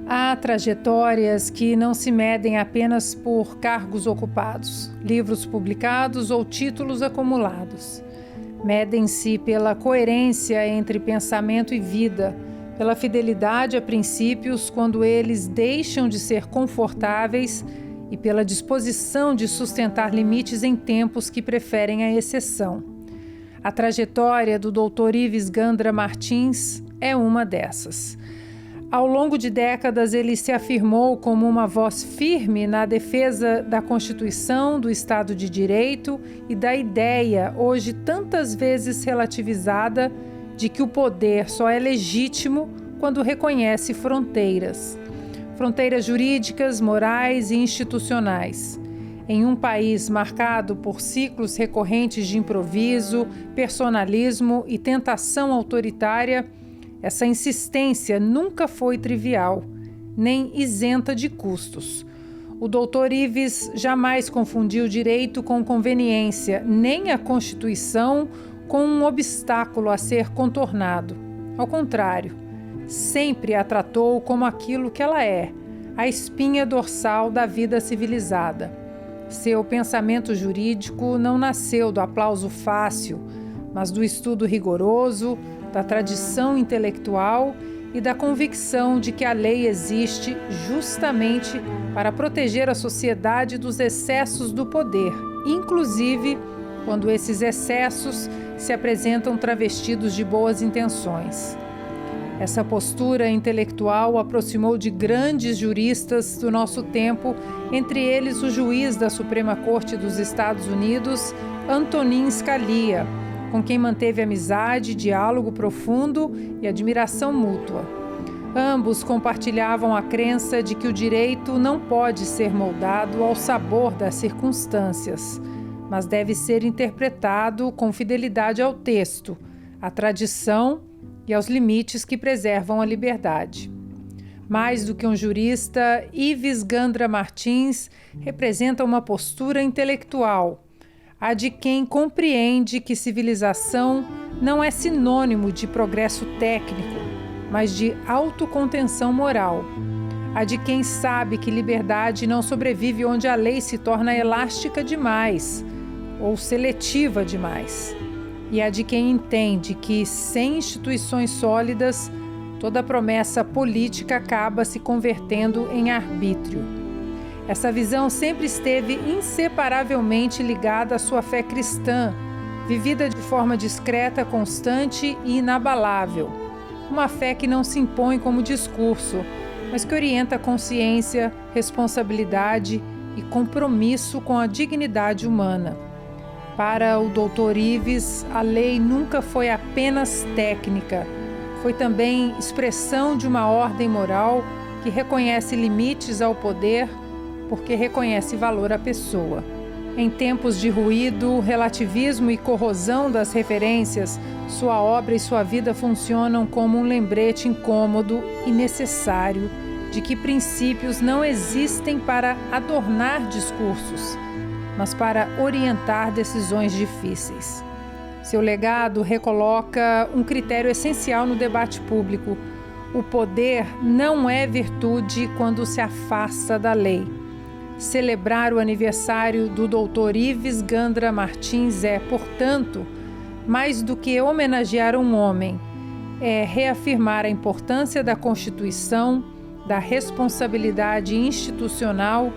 Há trajetórias que não se medem apenas por cargos ocupados, livros publicados ou títulos acumulados. Medem-se pela coerência entre pensamento e vida, pela fidelidade a princípios quando eles deixam de ser confortáveis e pela disposição de sustentar limites em tempos que preferem a exceção. A trajetória do Dr. Ives Gandra Martins é uma dessas. Ao longo de décadas, ele se afirmou como uma voz firme na defesa da Constituição, do Estado de Direito e da ideia, hoje tantas vezes relativizada, de que o poder só é legítimo quando reconhece fronteiras. Fronteiras jurídicas, morais e institucionais. Em um país marcado por ciclos recorrentes de improviso, personalismo e tentação autoritária, essa insistência nunca foi trivial, nem isenta de custos. O Dr. Ives jamais confundiu direito com conveniência, nem a Constituição com um obstáculo a ser contornado. Ao contrário, sempre a tratou como aquilo que ela é, a espinha dorsal da vida civilizada. Seu pensamento jurídico não nasceu do aplauso fácil, mas do estudo rigoroso, da tradição intelectual e da convicção de que a lei existe justamente para proteger a sociedade dos excessos do poder, inclusive quando esses excessos se apresentam travestidos de boas intenções. Essa postura intelectual aproximou de grandes juristas do nosso tempo, entre eles o juiz da Suprema Corte dos Estados Unidos, Antonin Scalia, com quem manteve amizade, diálogo profundo e admiração mútua. Ambos compartilhavam a crença de que o direito não pode ser moldado ao sabor das circunstâncias, mas deve ser interpretado com fidelidade ao texto, à tradição e aos limites que preservam a liberdade. Mais do que um jurista, Ives Gandra Martins representa uma postura intelectual, a de quem compreende que civilização não é sinônimo de progresso técnico, mas de autocontenção moral, a de quem sabe que liberdade não sobrevive onde a lei se torna elástica demais ou seletiva demais, e a de quem entende que, sem instituições sólidas, toda promessa política acaba se convertendo em arbítrio. Essa visão sempre esteve inseparavelmente ligada à sua fé cristã, vivida de forma discreta, constante e inabalável. Uma fé que não se impõe como discurso, mas que orienta a consciência, responsabilidade e compromisso com a dignidade humana. Para o Dr. Ives, a lei nunca foi apenas técnica, foi também expressão de uma ordem moral que reconhece limites ao poder, porque reconhece valor à pessoa. Em tempos de ruído, relativismo e corrosão das referências, sua obra e sua vida funcionam como um lembrete incômodo e necessário de que princípios não existem para adornar discursos, mas para orientar decisões difíceis. Seu legado recoloca um critério essencial no debate público: o poder não é virtude quando se afasta da lei. Celebrar o aniversário do Dr. Ives Gandra Martins é, portanto, mais do que homenagear um homem, é reafirmar a importância da Constituição, da responsabilidade institucional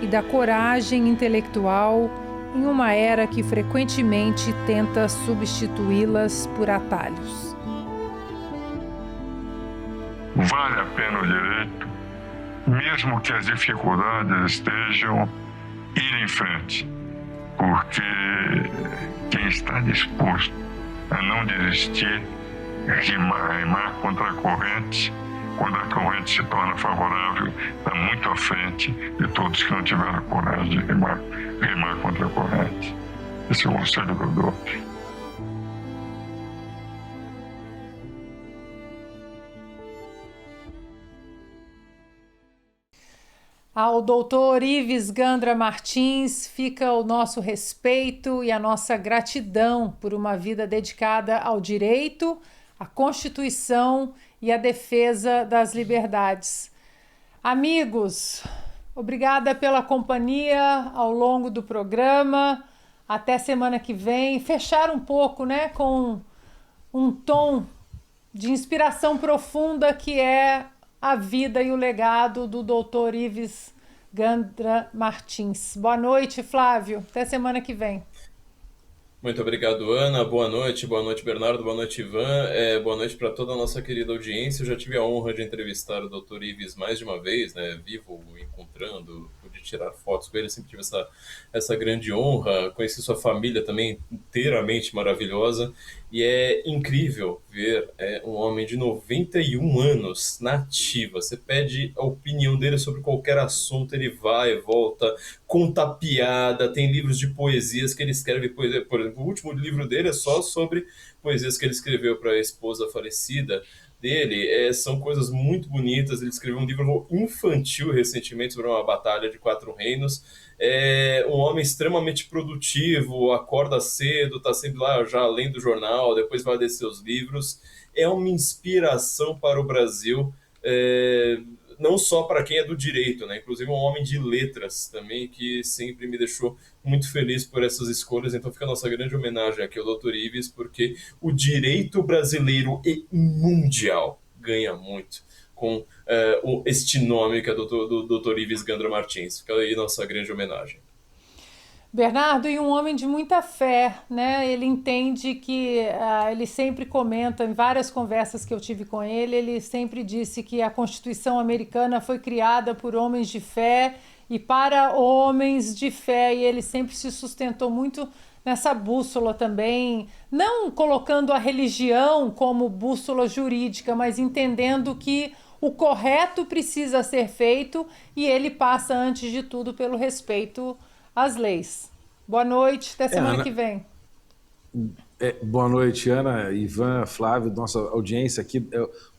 e da coragem intelectual em uma era que frequentemente tenta substituí-las por atalhos. Vale a pena o direito, mesmo que as dificuldades estejam, ir em frente, porque quem está disposto a não desistir, remar contra a corrente, quando a corrente se torna favorável, está muito à frente de todos que não tiveram coragem de remar contra a corrente. Esse é o conselho que eu dou. Ao Dr. Ives Gandra Martins fica o nosso respeito e a nossa gratidão por uma vida dedicada ao direito, à Constituição e à defesa das liberdades. Amigos, obrigada pela companhia ao longo do programa. Até semana que vem. Fechar um pouco, né, com um tom de inspiração profunda que é a vida e o legado do Dr. Ives Gandra Martins. Boa noite, Flávio. Até semana que vem. Muito obrigado, Ana. Boa noite, Bernardo, boa noite, Ivan. Boa noite para toda a nossa querida audiência. Eu já tive a honra de entrevistar o Dr. Ives mais de uma vez, né? Vivo, encontrando, pude tirar fotos com ele, sempre tive essa grande honra. Conheci sua família também, inteiramente maravilhosa. E é incrível ver um homem de 91 anos na ativa. Você pede a opinião dele sobre qualquer assunto, ele vai e volta, conta piada, tem livros de poesias que ele escreve. Por exemplo, o último livro dele é só sobre poesias que ele escreveu para a esposa falecida dele. São coisas muito bonitas. Ele escreveu um livro infantil recentemente sobre uma batalha de 4 reinos. É um homem extremamente produtivo, acorda cedo, está sempre lá já lendo o jornal, depois vai ler seus livros. É uma inspiração para o Brasil, não só para quem é do direito, né? Inclusive um homem de letras também, que sempre me deixou muito feliz por essas escolhas. Então fica a nossa grande homenagem aqui ao Dr. Ives, porque o direito brasileiro e mundial ganha muito com este nome que é do Dr. Ives Gandra Martins. Fica aí nossa grande homenagem. Bernardo, e um homem de muita fé, né? Ele entende que, ele sempre comenta, em várias conversas que eu tive com ele sempre disse que a Constituição americana foi criada por homens de fé e para homens de fé, e ele sempre se sustentou muito nessa bússola também, não colocando a religião como bússola jurídica, mas entendendo que o correto precisa ser feito e ele passa, antes de tudo, pelo respeito às leis. Boa noite, até semana Ana, que vem. Boa noite, Ana, Ivan, Flávio, nossa audiência aqui.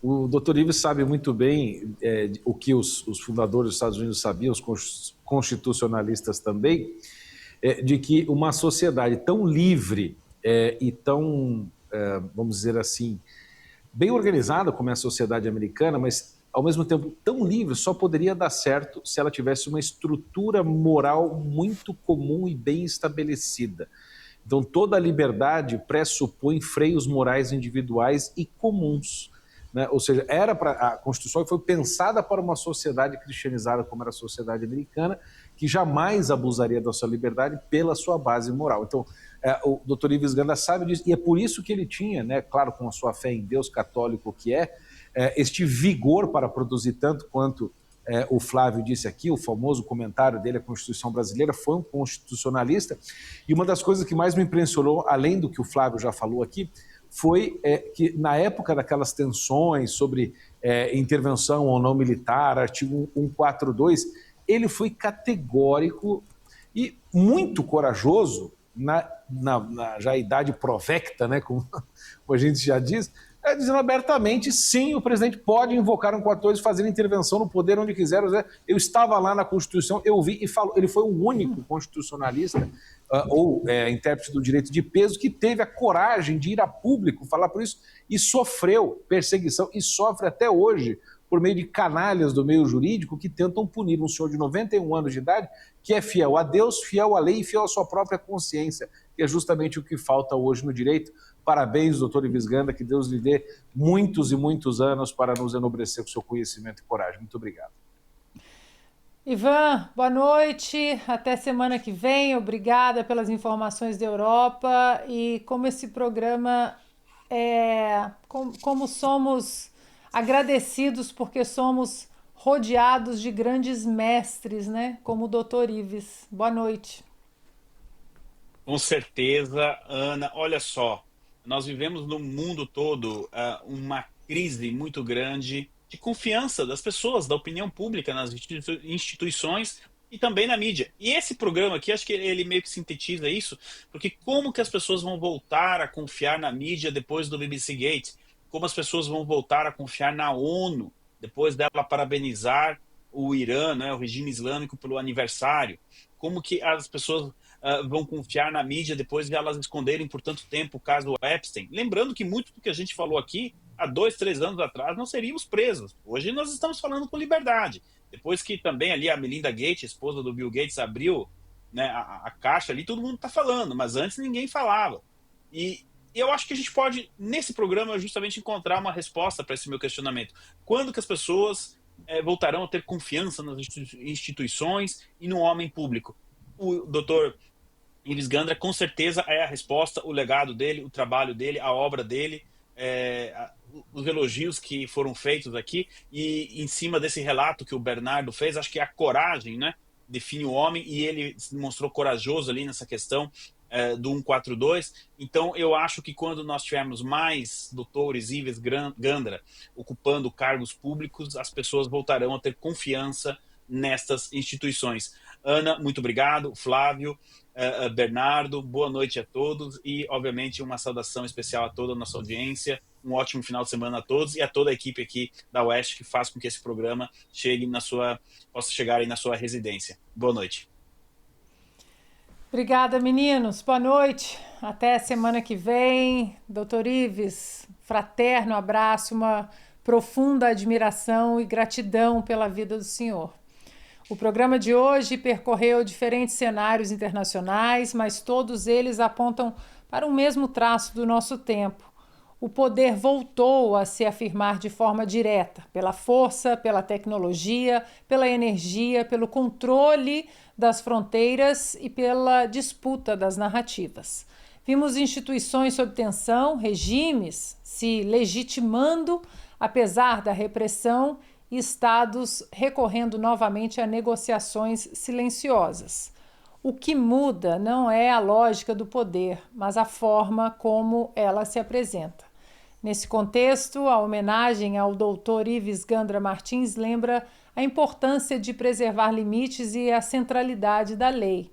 O Dr. Ives sabe muito bem o que os fundadores dos Estados Unidos sabiam, os constitucionalistas também, de que uma sociedade tão livre e tão, vamos dizer assim, bem organizada como é a sociedade americana, mas ao mesmo tempo tão livre, só poderia dar certo se ela tivesse uma estrutura moral muito comum e bem estabelecida. Então toda a liberdade pressupõe freios morais individuais e comuns, né? Ou seja, a Constituição foi pensada para uma sociedade cristianizada como era a sociedade americana, que jamais abusaria da sua liberdade pela sua base moral. Então, o Dr. Ives Ganda sabe disso, e é por isso que ele tinha, né, claro, com a sua fé em Deus católico que este vigor para produzir tanto quanto o Flávio disse aqui, o famoso comentário dele, a Constituição brasileira, foi um constitucionalista, e uma das coisas que mais me impressionou, além do que o Flávio já falou aqui, foi que na época daquelas tensões sobre intervenção ou não militar, artigo 142, ele foi categórico e muito corajoso na já idade provecta, né, como a gente já diz, dizendo abertamente, sim, o presidente pode invocar um 142 e fazer intervenção no poder onde quiser. Eu estava lá na Constituição, eu vi e falo, ele foi o único constitucionalista intérprete do direito de peso que teve a coragem de ir a público falar por isso e sofreu perseguição e sofre até hoje por meio de canalhas do meio jurídico que tentam punir um senhor de 91 anos de idade que é fiel a Deus, fiel à lei e fiel à sua própria consciência, que é justamente o que falta hoje no direito. Parabéns, doutor Ives Ganda, que Deus lhe dê muitos e muitos anos para nos enobrecer com seu conhecimento e coragem. Muito obrigado. Ivan, boa noite, até semana que vem, obrigada pelas informações da Europa, e como esse programa como somos agradecidos porque somos rodeados de grandes mestres, né, como o doutor Ives. Boa noite. Com certeza, Ana, olha só, nós vivemos no mundo todo uma crise muito grande de confiança das pessoas, da opinião pública nas instituições e também na mídia. E esse programa aqui, acho que ele meio que sintetiza isso, porque como que as pessoas vão voltar a confiar na mídia depois do BBC Gate? Como as pessoas vão voltar a confiar na ONU depois dela parabenizar o Irã, né, o regime islâmico, pelo aniversário? Como que as pessoas vão confiar na mídia depois de elas esconderem por tanto tempo o caso Epstein? Lembrando que muito do que a gente falou aqui, há 2, 3 anos atrás, não seríamos presos. Hoje nós estamos falando com liberdade. Depois que também ali a Melinda Gates, esposa do Bill Gates, abriu, né, a caixa ali, todo mundo está falando, mas antes ninguém falava. E eu acho que a gente pode, nesse programa, justamente encontrar uma resposta para esse meu questionamento. Quando que as pessoas voltarão a ter confiança nas instituições e no homem público? O doutor Ives Ganda, com certeza, é a resposta, o legado dele, o trabalho dele, a obra dele, os elogios que foram feitos aqui, e em cima desse relato que o Bernardo fez, acho que a coragem, né, define o homem, e ele se mostrou corajoso ali nessa questão do 142. Então eu acho que quando nós tivermos mais doutores Ives Ganda ocupando cargos públicos, as pessoas voltarão a ter confiança nestas instituições. Ana, muito obrigado. Flávio, Bernardo, boa noite a todos e, obviamente, uma saudação especial a toda a nossa audiência. Um ótimo final de semana a todos e a toda a equipe aqui da Oeste que faz com que esse programa possa chegar aí na sua residência. Boa noite. Obrigada, meninos. Boa noite. Até semana que vem. Doutor Ives, fraterno abraço, uma profunda admiração e gratidão pela vida do senhor. O programa de hoje percorreu diferentes cenários internacionais, mas todos eles apontam para o mesmo traço do nosso tempo: o poder voltou a se afirmar de forma direta, pela força, pela tecnologia, pela energia, pelo controle das fronteiras e pela disputa das narrativas. Vimos instituições sob tensão, regimes se legitimando apesar da repressão e estados recorrendo novamente a negociações silenciosas. O que muda não é a lógica do poder, mas a forma como ela se apresenta. Nesse contexto, a homenagem ao Dr. Ives Gandra Martins lembra a importância de preservar limites e a centralidade da lei.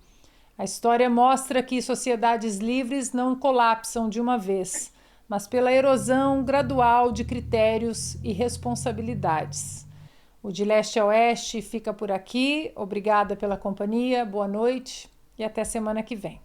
A história mostra que sociedades livres não colapsam de uma vez, mas pela erosão gradual de critérios e responsabilidades. O De Leste a Oeste fica por aqui. Obrigada pela companhia, boa noite e até semana que vem.